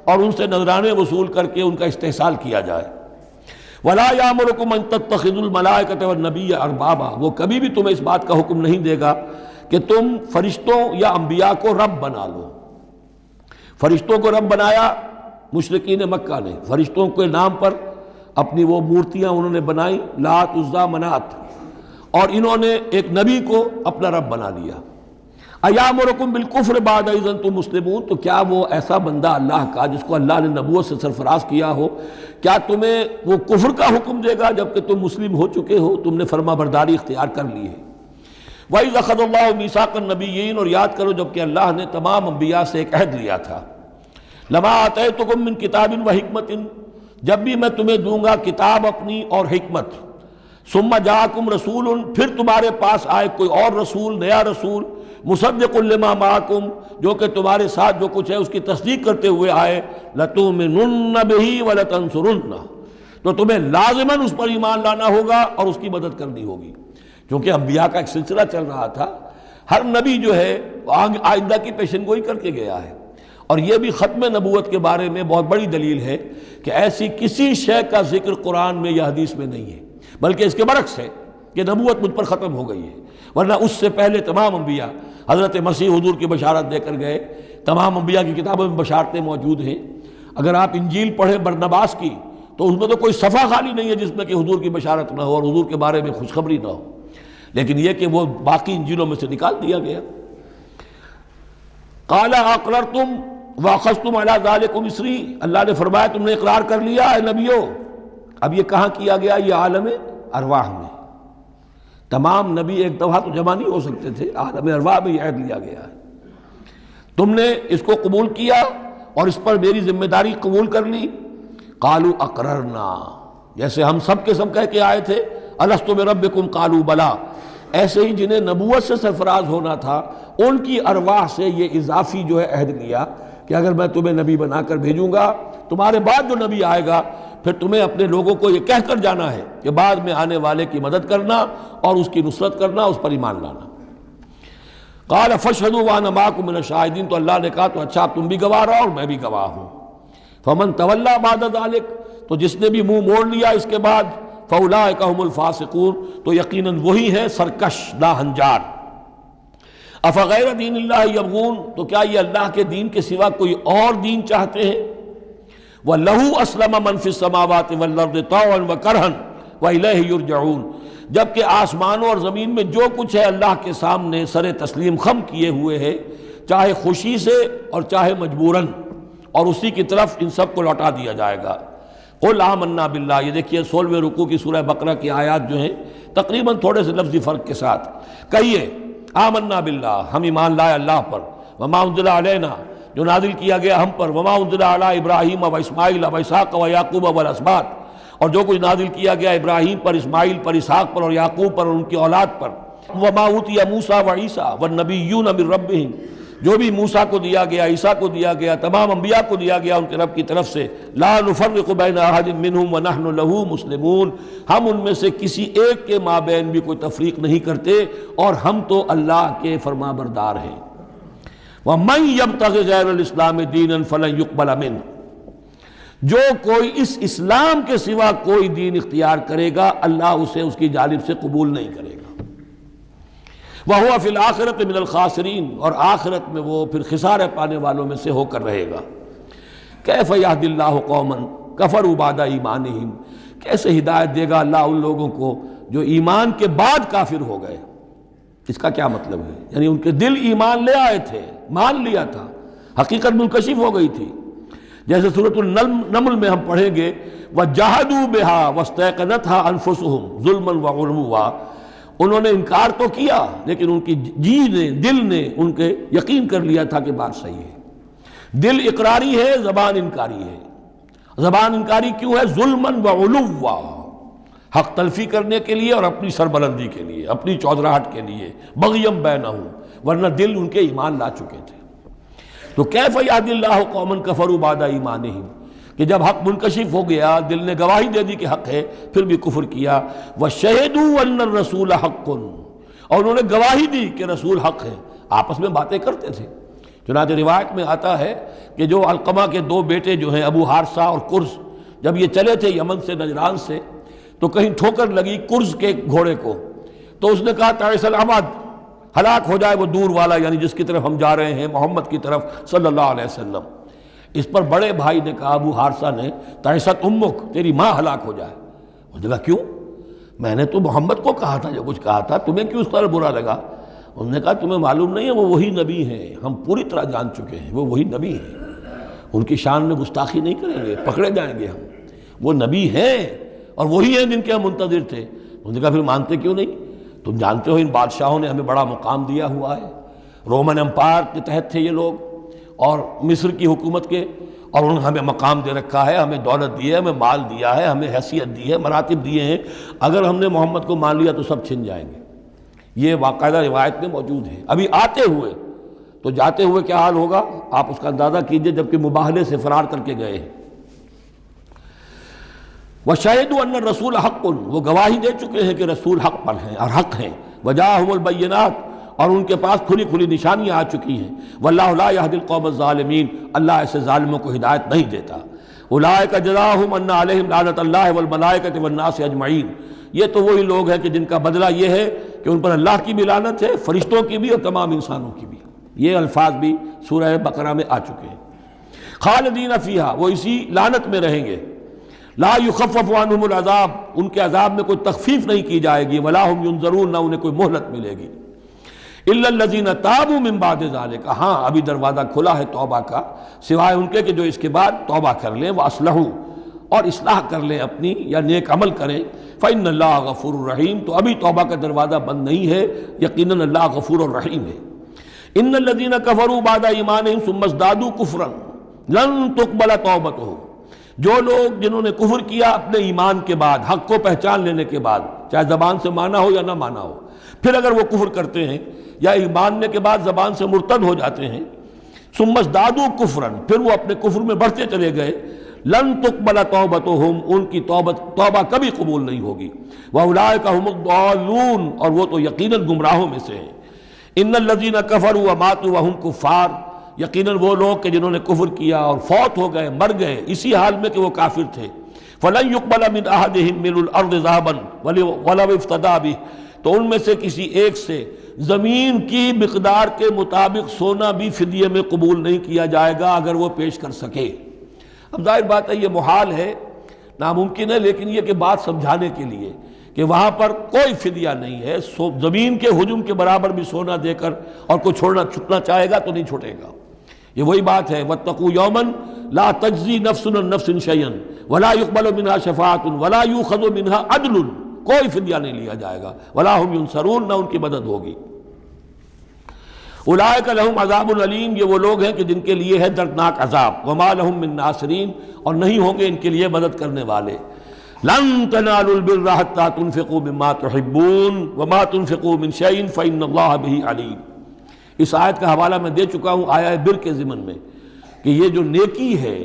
Speaker 2: اور ان سے نذرانے وصول کر کے ان کا استحصال کیا جائے. وَلَا يَأْمُرُكُمْ أَن تَتَّخِذُوا الْمَلَائِكَةَ وَالنَّبِيَّ أَرْبَابًا، وہ کبھی بھی تمہیں اس بات کا حکم نہیں دے گا کہ تم فرشتوں یا انبیاء کو رب بنا لو. فرشتوں کو رب بنایا مشرکین مکہ نے، فرشتوں کے نام پر اپنی وہ مورتیاں انہوں نے بنائی، لات، عزا، منات، اور انہوں نے ایک نبی کو اپنا رب بنا لیا. ایامرکم بالکفر بعد اذ انتم مسلمون، تو کیا وہ ایسا بندہ اللہ کا جس کو اللہ نے نبوت سے سرفراز کیا ہو، کیا تمہیں وہ کفر کا حکم دے گا جبکہ تم مسلم ہو چکے ہو، تم نے فرما برداری اختیار کر لی ہے. وَإِذْ أَخَذَ اللَّهُ مِيثَاقَ النَّبِيِّينَ، اور یاد کرو جب کہ اللہ نے تمام انبیاء سے ایک عہد لیا تھا، لَمَا آتَيْتُكُم مِّن كِتَابٍ وَحِكْمَةٍ، جب بھی میں تمہیں دوں گا کتاب اپنی اور حکمت، ثُمَّ جَاءَكُمْ رَسُولٌ، پھر تمہارے پاس آئے کوئی اور رسول، نیا رسول، مُصَدِّقٌ لِّمَا مَعَكُمْ، جو کہ تمہارے ساتھ جو کچھ ہے اس کی تصدیق کرتے ہوئے آئے، لَتُؤْمِنُنَّ بِهِ وَلَتَنصُرُنَّهُ، تو تمہیں لازماً اس پر ایمان لانا ہوگا اور اس کی مدد کرنی ہوگی، کیونکہ انبیاء کا ایک سلسلہ چل رہا تھا، ہر نبی جو ہے آئندہ کی پیشن گوئی کر کے گیا ہے، اور یہ بھی ختم نبوت کے بارے میں بہت بڑی دلیل ہے کہ ایسی کسی شے کا ذکر قرآن میں یا حدیث میں نہیں ہے، بلکہ اس کے برعکس ہے کہ نبوت مجھ پر ختم ہو گئی ہے، ورنہ اس سے پہلے تمام انبیاء حضرت مسیح حضور کی بشارت دے کر گئے، تمام انبیاء کی کتابوں میں بشارتیں موجود ہیں۔ اگر آپ انجیل پڑھیں برنباس کی تو اس میں تو کوئی صفحہ خالی نہیں ہے جس میں کہ حضور کی بشارت نہ ہو اور حضور کے بارے میں خوشخبری نہ ہو، لیکن یہ کہ وہ باقی انجیلوں میں سے نکال دیا گیا۔ قَالَ أَقْرَرْتُمْ وَأَخَذْتُمْ عَلَىٰ ذَلِكُمْ إِصْرِي، اللہ نے فرمایا تم نے اقرار کر لیا اے نبیوں۔ اب یہ کہاں کیا گیا؟ یہ عالم ارواح میں، تمام نبی ایک دفعہ تو جمع نہیں ہو سکتے تھے، عالم ارواح میں یہ عہد لیا گیا ہے، تم نے اس کو قبول کیا اور اس پر میری ذمہ داری قبول کر لی۔ قالوا اقررنا، جیسے ہم سب کے سب کہہ کے آئے تھے الست بربکم قالوا بلا، ایسے ہی جنہیں نبوت سے سرفراز ہونا تھا ان کی ارواح سے یہ اضافی جو ہے عہد لیا کہ اگر میں تمہیں نبی بنا کر بھیجوں گا، تمہارے بعد جو نبی آئے گا پھر تمہیں اپنے لوگوں کو یہ کہہ کر جانا ہے کہ بعد میں آنے والے کی مدد کرنا اور اس کی نصرت کرنا، اس پر ایمان لانا۔ قال فاشهدوا وانا معكم من الشاهدين، تو اللہ نے کہا تو اچھا تم بھی گواہ رہو اور میں بھی گواہ ہوں۔ فمن تولى بعد ذلك، تو جس نے بھی منہ موڑ لیا اس کے بعد، فاولئک هم الفاسقون، تو یقیناً وہی ہے سرکش ناہنجار۔ افغیر دین اللہ یبغون، تو کیا یہ اللہ کے دین کے سوا کوئی اور دین چاہتے ہیں؟ وَلَهُ أَسْلَمَ مَنْ فِي السَّمَاوَاتِ وَالْأَرْضِ طَوْعًا وَكَرْهًا وَإِلَيْهِ يُرْجَعُونَ، جبکہ آسمانوں اور زمین میں جو کچھ ہے اللہ کے سامنے سر تسلیم خم کیے ہوئے ہے، چاہے خوشی سے اور چاہے مجبوراً، اور اسی کی طرف ان سب کو لوٹا دیا جائے گا۔ قُلْ آمَنَّا بِاللَّهِ، یہ دیکھیے 16ویں رکوع کی سورہ بقرہ کی آیات جو ہیں تقریباً تھوڑے سے لفظی فرق کے ساتھ، کہیے آمنا باللہ، ہم ایمان لائے اللہ پر، وما انزل علینا، جو نازل کیا گیا ہم پر، وما انزل علی ابراہیم و اسماعیل و اسحاق و یعقوب والاسباط، اور جو کچھ نازل کیا گیا ابراہیم پر، اسماعیل پر، اسحاق پر اور یعقوب پر اور ان کی اولاد پر، وما اوتی موسیٰ و عیسیٰ والنبیون من ربہم، جو بھی موسیٰ کو دیا گیا، عیسیٰ کو دیا گیا، تمام انبیاء کو دیا گیا ان کے رب کی طرف سے، لا نفرق بین احد منہم ونحن لہ مسلمون، ہم ان میں سے کسی ایک کے مابین بھی کوئی تفریق نہیں کرتے اور ہم تو اللہ کے فرما بردار ہیں۔ وَمَن يَبْتَغِ غَيْرَ الْإِسْلَامِ دِينًا فَلَن يُقْبَلَ مِنْهُ، جو کوئی اس اسلام کے سوا کوئی دین اختیار کرے گا اللہ اسے اس کی جانب سے قبول نہیں کرے گا۔ وَهُوَ فِي الْآخِرَةِ مِنَ الْخَاسِرِينَ، اور آخرت میں وہ پھر خسارے پانے والوں میں سے ہو کر رہے گا۔ كَيْفَ يَهْدِي اللَّهُ قَوْمًا كَفَرُوا بَعْدَ إِيمَانِهِمْ، کیسے ہدایت دے گا اللہ ان لوگوں کو جو ایمان کے بعد کافر ہو گئے؟ اس کا کیا مطلب ہے؟ یعنی ان کے دل ایمان لے آئے تھے، مان لیا تھا، حقیقت منکشف ہو گئی تھی، جیسے سورۃ النمل میں ہم پڑھیں گے وَجَحَدُوا بِهَا وَاسْتَيْقَنَتْهَا أَنفُسُهُمْ ظُلْمًا وَعُلُوًّا، انہوں نے انکار تو کیا لیکن ان کی جی نے، دل نے ان کے یقین کر لیا تھا کہ بات صحیح ہے۔ دل اقراری ہے، زبان انکاری ہے۔ زبان انکاری کیوں ہے؟ ظلمًا وعلوا، حق تلفی کرنے کے لیے اور اپنی سربلندی کے لیے، اپنی چودراہٹ کے لیے، بغیم بینہم، ورنہ دل ان کے ایمان لا چکے تھے۔ تو کیف یہدی اللہ قوما کفروا بعد ایمانہم، کہ جب حق منکشف ہو گیا، دل نے گواہی دے دی کہ حق ہے، پھر بھی کفر کیا۔ وَشَهِدُوا أَنَّ الرَّسُولَ حَقٌّ، اور انہوں نے گواہی دی کہ رسول حق ہے، آپس میں باتیں کرتے تھے۔ چنانچہ روایت میں آتا ہے کہ جو علقمہ کے دو بیٹے جو ہیں ابو حارثہ اور کرز، جب یہ چلے تھے یمن سے، نجران سے، تو کہیں ٹھوکر لگی کرز کے گھوڑے کو، تو اس نے کہا تعیس العمد، ہلاک ہو جائے وہ دور والا، یعنی جس کی طرف ہم جا رہے ہیں، محمد کی طرف صلی اللہ علیہ وسلم۔ اس پر بڑے بھائی نے کہا، ابو حارثہ نے، تعیست امک، تیری ماں ہلاک ہو جائے۔ انہوں نے کہا کیوں؟ میں نے تو محمد کو کہا تھا جو کچھ کہا تھا، تمہیں کیوں اس طرح برا لگا؟ انہوں نے کہا تمہیں معلوم نہیں ہے وہ وہی نبی ہیں، ہم پوری طرح جان چکے ہیں وہ وہی نبی ہیں، ان کی شان میں گستاخی نہیں کریں گے، پکڑے جائیں گے ہم، وہ نبی ہیں اور وہی ہیں جن کے ہم منتظر تھے۔ انہوں نے کہا پھر مانتے کیوں نہیں؟ تم جانتے ہو ان بادشاہوں نے ہمیں بڑا مقام دیا ہوا ہے، رومن امپائر کے تحت تھے یہ لوگ، اور مصر کی حکومت کے، اور انہوں نے ہمیں مقام دے رکھا ہے، ہمیں دولت دی ہے، ہمیں مال دیا ہے، ہمیں حیثیت دی ہے، مراتب دیے ہیں، اگر ہم نے محمد کو مان لیا تو سب چھن جائیں گے۔ یہ باقاعدہ روایت میں موجود ہے۔ ابھی آتے ہوئے تو جاتے ہوئے کیا حال ہوگا آپ اس کا اندازہ کیجئے، جبکہ مباہلے سے فرار کر کے گئے ہیں۔ وَشَهِدُوا أَنَّ الرَّسُولَ حَقٌّ، وہ گواہی دے چکے ہیں کہ رسول حق پر ہیں اور حق ہیں۔ وَجَاءَهُمُ الْبَيِّنَاتُ، اور ان کے پاس کھلی کھلی نشانیاں آ چکی ہیں۔ وَاللَّهُ لَا يَهْدِي الْقَوْمَ الظَّالِمِينَ، اللہ ایسے ظالموں کو ہدایت نہیں دیتا۔ أُولَٰئِكَ جَزَاؤُهُمْ أَنَّ عَلَيْهِمْ لَعْنَةَ اللَّهِ وَالْمَلَائِكَةِ وَالنَّاسِ أَجْمَعِينَ، یہ تو وہی لوگ ہیں کہ جن کا بدلہ یہ ہے کہ ان پر اللہ کی بھی لعنت ہے، فرشتوں کی بھی اور تمام انسانوں کی بھی۔ یہ الفاظ بھی سورہ بقرہ میں آ چکے ہیں۔ خالدین فیہا، وہ اسی لعنت میں رہیں گے۔ لا یخفف عنہم العذاب، ان کے عذاب میں کوئی تخفیف نہیں کی جائے گی۔ ولا ہم ینظرون، نہ انہیں کوئی مہلت ملے گی۔ الا الذین تابوا من بعد ذلک، ہاں ابھی دروازہ کھلا ہے توبہ کا، سوائے ان کے کہ جو اس کے بعد توبہ کر لیں، واصلحوا، اور اصلاح کر لیں اپنی یا نیک عمل کریں۔ فإن اللہ غفور الرحیم، تو ابھی توبہ کا دروازہ بند نہیں ہے، یقیناً اللہ غفور الرحیم ہے۔ ان الذین کفروا بعد ایمانہم ثم ازدادوا کفرا لن تقبل توبتہم، جو لوگ جنہوں نے کفر کیا اپنے ایمان کے بعد، حق کو پہچان لینے کے بعد، چاہے زبان سے مانا ہو یا نہ مانا ہو، پھر اگر وہ کفر کرتے ہیں یا ایماننے کے بعد زبان سے مرتد ہو جاتے ہیں، ثم ازدادوا کفرا، پھر وہ اپنے کفر میں بڑھتے چلے گئے، لن تقبل توبتہم، ان کی توبہ کبھی قبول نہیں ہوگی۔ واولئک هم الضالون، اور وہ تو یقیناً گمراہوں میں سے ہیں۔ ان الذین کفروا وماتوا وهم کفار، یقیناً وہ لوگ کہ جنہوں نے کفر کیا اور فوت ہو گئے، مر گئے اسی حال میں کہ وہ کافر تھے، فلن يقبل من احدهم ملء الارض ذهبا ولو افتدى به، تو ان میں سے کسی ایک سے زمین کی مقدار کے مطابق سونا بھی فدیے میں قبول نہیں کیا جائے گا اگر وہ پیش کر سکے۔ اب ظاہر بات ہے یہ محال ہے، ناممکن ہے، لیکن یہ کہ بات سمجھانے کے لیے کہ وہاں پر کوئی فدیہ نہیں ہے، زمین کے حجم کے برابر بھی سونا دے کر اور کوئی چھٹنا چاہے گا تو نہیں چھوٹے گا۔ یہ وہی بات ہے، واتقوا یوما لا تجزی نفس عن نفس شیئا ولا يقبل منها شفاعۃ ولا یؤخذ منها عدل، کوئی فدیہ نہیں لیا جائے گا، ولا هم ینصرون، نہ ان کی مدد ہوگی۔ اولئک لهم عذاب علیم، یہ وہ لوگ ہیں کہ جن کے لیے ہے دردناک عذاب، وما لهم من ناصرین، اور نہیں ہوں گے ان کے لیے مدد کرنے والے۔ لن تنالوا البر حتى تنفقوا مما تحبون وما تنفقوا من شيء فإن الله به علیم۔ اس آیت کا حوالہ میں دے چکا ہوں آیہ بر کے ضمن میں کہ یہ جو نیکی ہے،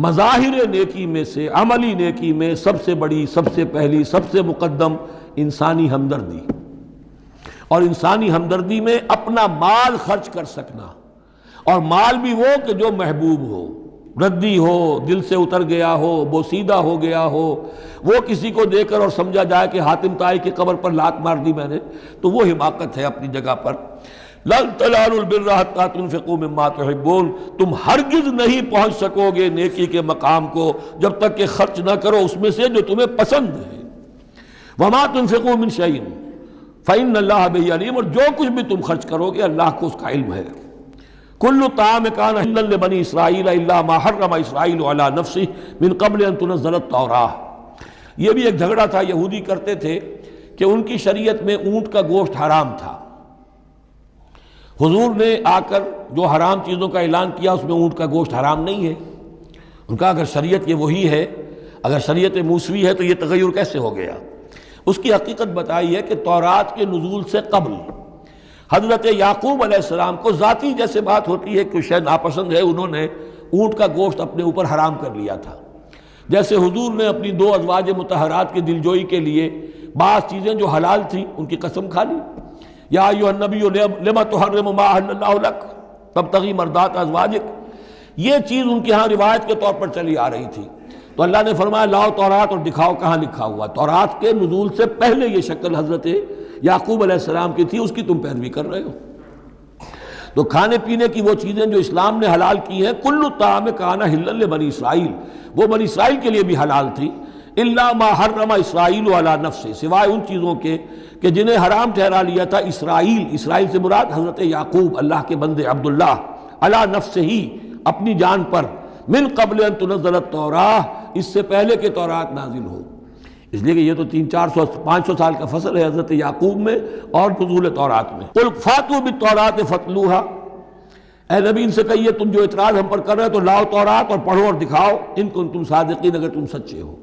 Speaker 2: مظاہر نیکی میں سے، عملی نیکی میں سب سے بڑی، سب سے پہلی، سب سے مقدم انسانی ہمدردی، اور انسانی ہمدردی میں اپنا مال خرچ کر سکنا، اور مال بھی وہ کہ جو محبوب ہو، ردی ہو، دل سے اتر گیا ہو، بوسیدہ ہو گیا ہو، وہ کسی کو دے کر اور سمجھا جائے کہ حاتم طائی کی قبر پر لات مار دی میں نے، تو وہ حماقت ہے اپنی جگہ پر۔ لن تنالوا البر حتى تنفقوا مما تحبون، تم ہرگز نہیں پہنچ سکو گے نیکی کے مقام کو جب تک کہ خرچ نہ کرو اس میں سے جو تمہیں پسند ہے۔ وما تنفقوا من شيء فإن الله به علیم، اور جو کچھ بھی تم خرچ کرو گے اللہ کو اس کا علم ہے۔ کل طعام کان حلا لبنی اسرائیل الا ما حرم اسرائیل علی نفسہ من قبل ان تنزل التوراۃ، یہ بھی ایک جھگڑا تھا، یہودی کرتے تھے کہ ان کی شریعت میں اونٹ کا گوشت حرام تھا۔ حضور نے آ کر جو حرام چیزوں کا اعلان کیا اس میں اونٹ کا گوشت حرام نہیں ہے۔ ان کا اگر شریعت یہ وہی ہے، اگر شریعت موسوی ہے تو یہ تغیر کیسے ہو گیا؟ اس کی حقیقت بتائی ہے کہ تورات کے نزول سے قبل حضرت یعقوب علیہ السلام کو ذاتی جیسے بات ہوتی ہے کہ شاید ناپسند ہے، انہوں نے اونٹ کا گوشت اپنے اوپر حرام کر لیا تھا۔ جیسے حضور نے اپنی 2 ازواج مطہرات کی دلجوئی کے لیے بعض چیزیں جو حلال تھیں ان کی قسم کھا لی، یا ایھا النبی لما تحرم ما احل اللہ لک تبتغی مرضات ازواجک، یہ چیز ان کے ہاں روایت کے طور پر چلی آ رہی تھی۔ تو اللہ نے فرمایا لاؤ تورات اور دکھاؤ کہاں لکھا ہوا۔ تورات کے نزول سے پہلے یہ شکل حضرت یعقوب علیہ السلام کی تھی، اس کی تم پیروی کر رہے ہو۔ تو کھانے پینے کی وہ چیزیں جو اسلام نے حلال کی ہیں، کل طعام کان حلا لبنی اسرائیل، وہ بنی اسرائیل کے لیے بھی حلال تھی، الا ما حرم اسرائیل علی نفسہ، سوائے ان چیزوں کے کہ جنہیں حرام ٹھہرا لیا تھا اسرائیل، اسرائیل سے مراد حضرت یعقوب اللہ کے بندے عبداللہ، علی نفسہ ہی، اپنی جان پر، من قبل ان تنزل التوراۃ، اس سے پہلے کہ تورات نازل ہو۔ اس لیے کہ یہ تو 300-400-500 سال کا فصل ہے حضرت یعقوب میں اور نزول تورات میں۔ قل فاتوا بالتوراۃ فاتلوہا، اے نبی ان سے کہیے تم جو اعتراض ہم پر کر رہے ہو تو لاؤ تورات اور پڑھو اور دکھاؤ، ان کنتم صادقین، اگر تم سچے ہو۔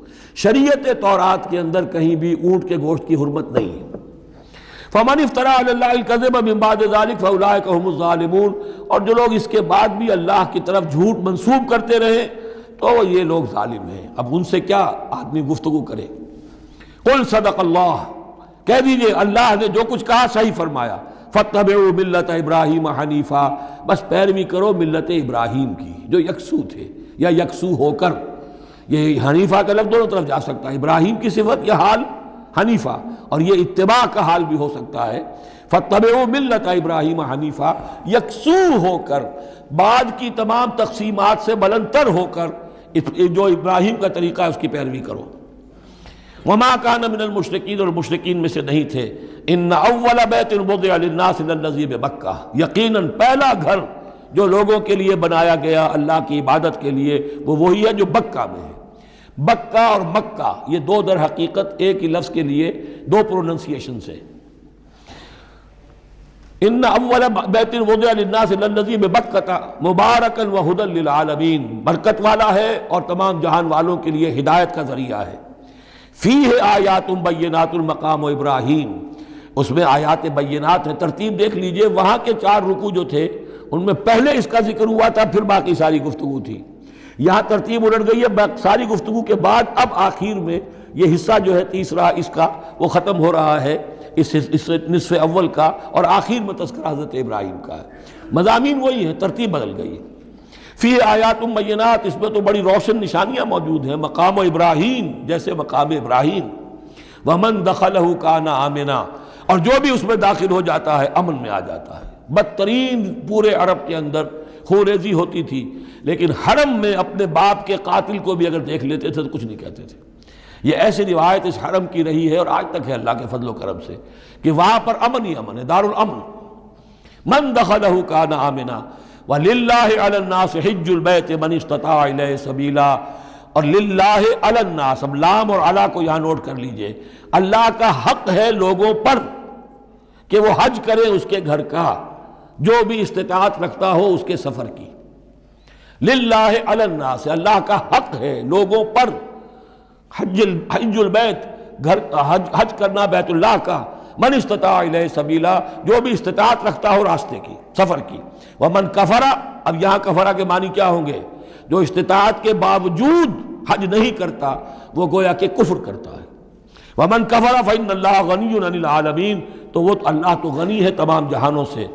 Speaker 2: شریعت تورات کے اندر کہیں بھی اونٹ کے گوشت کی حرمت نہیں ہے۔ فمن افترى علی اللہ الکذب من بعد ذلک فاولئک هم الظالمون، اور جو لوگ اس کے بعد بھی اللہ کی طرف جھوٹ منسوب کرتے رہے تو یہ لوگ ظالم ہیں۔ اب ان سے کیا آدمی گفتگو کرے؟ قل صدق اللہ، کہہ دیجئے اللہ نے جو کچھ کہا صحیح فرمایا۔ فاتبعوا ملت ابراہیم حنیفا، بس پیروی کرو ملت ابراہیم کی جو یکسو تھے یا یکسو ہو کر، یہ حنیفہ کا لفظ دونوں طرف جا سکتا ہے، ابراہیم کی صفت یا حال حنیفہ، اور یہ اتباع کا حال بھی ہو سکتا ہے۔ فاتبعوا ملت ابراہیم حنیفا، یکسو ہو کر، بعد کی تمام تقسیمات سے بلندتر ہو کر جو ابراہیم کا طریقہ ہے اس کی پیروی کرو۔ وما کان من المشرکین، اور مشرکین میں سے نہیں تھے۔ ان اول بیت وضع للناس للذی بمکہ، یقیناً پہلا گھر جو لوگوں کے لیے بنایا گیا اللہ کی عبادت کے لیے وہ وہی ہے جو بکہ میں ہے۔ بکہ اور مکہ یہ دو در حقیقت ایک ہی لفظ کے لیے دو پروننسیشن سے۔ ان اول بیت وضع للناس للذی ببکہ مبارکا وہدی للعالمین، برکت والا ہے اور تمام جہان والوں کے لیے ہدایت کا ذریعہ ہے۔ فیہ آیات بینات المقام و ابراہیم، اس میں آیات بینات ہیں۔ ترتیب دیکھ لیجئے، وہاں کے 4 رکوع جو تھے ان میں پہلے اس کا ذکر ہوا تھا، پھر باقی ساری گفتگو تھی۔ یہاں ترتیب الٹ گئی ہے، ساری گفتگو کے بعد اب آخر میں یہ حصہ جو ہے تیسرا اس کا وہ ختم ہو رہا ہے، اس نصف اول کا، اور آخر میں تذکرہ حضرت ابراہیم کا ہے۔ مضامین وہی ہیں، ترتیب بدل گئی ہے۔ فی آیات بینات، اس میں تو بڑی روشن نشانیاں موجود ہیں۔ مقام ابراہیم، جیسے مقام ابراہیم، ومن دخلہ کان آمنا، اور جو بھی اس میں داخل ہو جاتا ہے امن میں آ جاتا ہے۔ بدترین پورے عرب کے اندر خوریزی ہوتی تھی، لیکن حرم میں اپنے باپ کے قاتل کو بھی اگر دیکھ لیتے تھے تو کچھ نہیں کہتے تھے۔ یہ ایسی روایت اس حرم کی رہی ہے اور آج تک ہے اللہ کے فضل و کرم سے، کہ وہاں پر امن ہی امن ہے، دار الامن۔ من دخلہ کان آمنا وَلِلَّهِ عَلَى النَّاسِ حِجُّ الْبَيْتِ مَنِ اسْتَطَاعَ إِلَيْهِ سَبِيلًا، اور للہ علی الناس، اب لام اور علی کو یہاں نوٹ کر لیجئے، اللہ کا حق ہے لوگوں پر کہ وہ حج کرے اس کے گھر کا، جو بھی استطاعت رکھتا ہو اس کے سفر کی۔ للہ علی الناس، اللہ کا حق ہے لوگوں پر، حج البیت، گھر حج کرنا بیت اللہ کا، من استطاع الیہ سبیلا، جو بھی استطاعت رکھتا ہو راستے کی، سفر کی۔ ومن کفرا، اب یہاں کفرا کے معنی کیا ہوں گے؟ جو استطاعت کے باوجود حج نہیں کرتا وہ گویا کہ کفر کرتا ہے۔ ومن کفر فإن اللہ غنی عن العالمین، تو وہ اللہ تو غنی ہے تمام جہانوں سے۔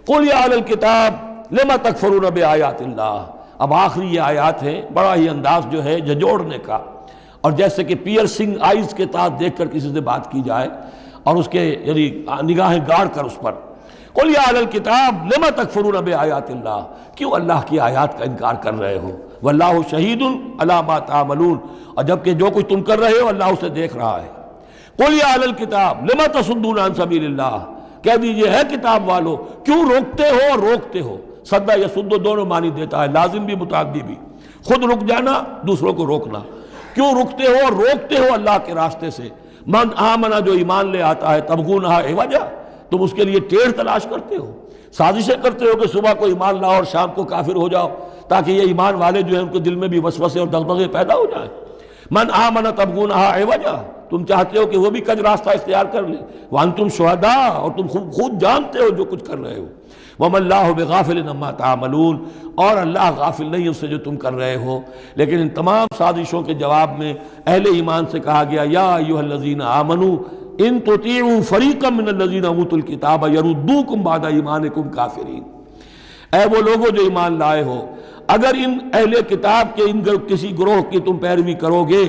Speaker 2: قل یا اہل الکتاب لم تکفرون بآیات اللہ، اب آخری یہ آیات ہیں، بڑا ہی انداز جو ہے جھنجھوڑنے کا، اور جیسے کہ پیئرسنگ آئیز کے ساتھ دیکھ کر کسی سے بات کی جائے اور اس کے یعنی نگاہیں گاڑ کر اس پر۔ قل یا اہل الکتاب لم تکفرون بآیات اللہ، کیوں اللہ کی آیات کا انکار کر رہے ہو؟ واللہ شہید علی ما تعملون، اور جبکہ جو کچھ تم کر رہے ہو اللہ اسے دیکھ رہا ہے۔ قل یا اہل الکتاب لم تصدون عن سبیل اللہ، کہہ دیجئے ہے کتاب والو کیوں روکتے ہو اور روکتے ہو؟ صدہ یصد دونوں معنی دیتا ہے، لازم بھی متعدی بھی، خود رک جانا، دوسروں کو روکنا۔ کیوں رکتے ہو اور روکتے ہو اللہ کے راستے سے؟ من آمنا، جو ایمان لے آتا ہے، تبغونہا عوجا، تم اس کے لیے ٹیڑھ تلاش کرتے ہو، سازشیں کرتے ہو کہ صبح کو ایمان لاؤ اور شام کو کافر ہو جاؤ، تاکہ یہ ایمان والے جو ہیں ان کے دل میں بھی وسوسے اور دغدغے پیدا ہو جائیں۔ من آمن تبغونہا عوجا، تم چاہتے ہو کہ وہ بھی کج راستہ اختیار کر لے، وانتم شہداء، اور تم خود جانتے ہو جو کچھ کر رہے ہو۔ وما اللہ بغافل عما تعملون، اور اللہ غافل نہیں اس سے جو تم کر رہے ہو۔ لیکن ان تمام سازشوں کے جواب میں اہل ایمان سے کہا گیا یا ایھا الذین آمنوا ان تطیعوا فریقا من الذین اوتوا الکتاب یردوکم بعد ایمانکم کافرین، اے وہ لوگوں جو ایمان لائے ہو، اگر ان اہل کتاب کے ان کسی گروہ کی تم پیروی کرو گے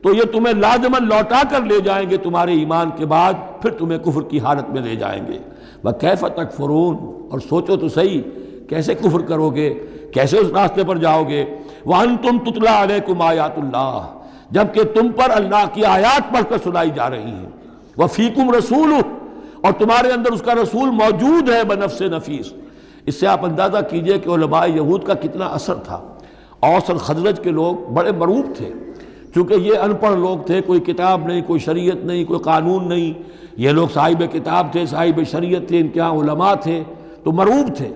Speaker 2: تو یہ تمہیں لازماً لوٹا کر لے جائیں گے تمہارے ایمان کے بعد، پھر تمہیں کفر کی حالت میں لے جائیں گے۔ وَكَيْفَ تَكْفُرُونَ، اور سوچو تو صحیح کیسے کفر کرو گے، کیسے اس راستے پر جاؤ گے۔ وَأَنْتُمْ تُتْلَىٰ عَلَيْكُمْ آیَاتُ اللَّهِ، جبکہ تم پر اللہ کی آیات پڑھ کر سنائی جا رہی ہیں۔ وَفِيكُمْ رَسُولُهُ، اور تمہارے اندر اس کا رسول موجود ہے بنفس نفیس۔ اس سے آپ اندازہ کیجئے کہ علماء یہود کا کتنا اثر تھا۔ اوس اور خزرج کے لوگ بڑے مرعوب تھے چونکہ یہ ان پڑھ لوگ تھے، کوئی کتاب نہیں، کوئی شریعت نہیں، کوئی قانون نہیں، یہ لوگ صاحب کتاب تھے، صاحب شریعت تھے، ان کے ہاں علماء تھے، تو مرعوب تھے۔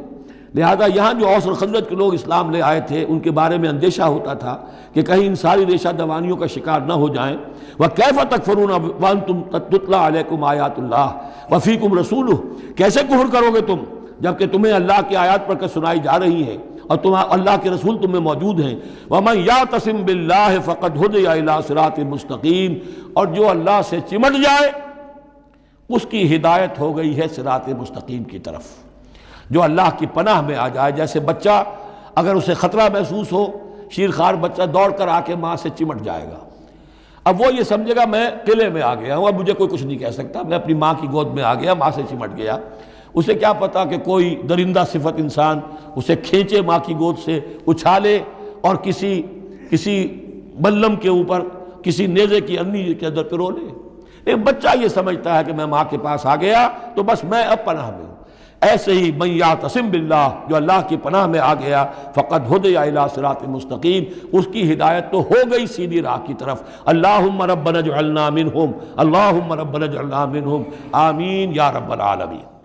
Speaker 2: لہذا یہاں جو اوس اور خزرج کے لوگ اسلام لے آئے تھے ان کے بارے میں اندیشہ ہوتا تھا کہ کہیں ان ساری ریشہ دوانیوں کا شکار نہ ہو جائیں۔ وَكَيْفَ تَكْفُرُونَ وَأَنْتُمْ تُتْلَىٰ عَلَيْكُمْ آیَاتُ اللَّهِ وَفِيكُمْ رَسُولُهُ، کیسے کفر کرو گے تم جبکہ تمہیں اللہ کی آیات پڑھ کر سنائی جا رہی ہیں اور اللہ کے رسول تم میں موجود ہیں۔ وَمَنْ يَعْتَصِمْ بِاللَّهِ فَقَدْ هُدِيَ إِلَىٰ صِرَاطٍ مُسْتَقِيمٍ، اور جو اللہ سے چمٹ جائے اس کی ہدایت ہو گئی ہے صراط مستقیم کی طرف۔ جو اللہ کی پناہ میں آ جائے، جیسے بچہ اگر اسے خطرہ محسوس ہو، شیرخوار بچہ دوڑ کر آ کے ماں سے چمٹ جائے گا، اب وہ یہ سمجھے گا میں قلعے میں آ گیا ہوں، اب مجھے کوئی کچھ نہیں کہہ سکتا، میں اپنی ماں کی گود میں آ گیا، ماں سے چمٹ گیا۔ اسے کیا پتا کہ کوئی درندہ صفت انسان اسے کھینچے ماں کی گود سے، اچھالے اور کسی بلم کے اوپر کسی نیزے کی انی کے اندر پرو لے۔ ایک بچہ یہ سمجھتا ہے کہ میں ماں کے پاس آ گیا تو بس میں اب پناہ میں ہوں۔ ایسے ہی من یعتصم باللہ، جو اللہ کی پناہ میں آ گیا، فقد ہدی الی صراط مستقیم، اس کی ہدایت تو ہو گئی سیدھی راہ کی طرف۔ اللہم ربنا اجعلنا منہم، اللہم ربنا اجعلنا منہم، آمین یا رب العالمین۔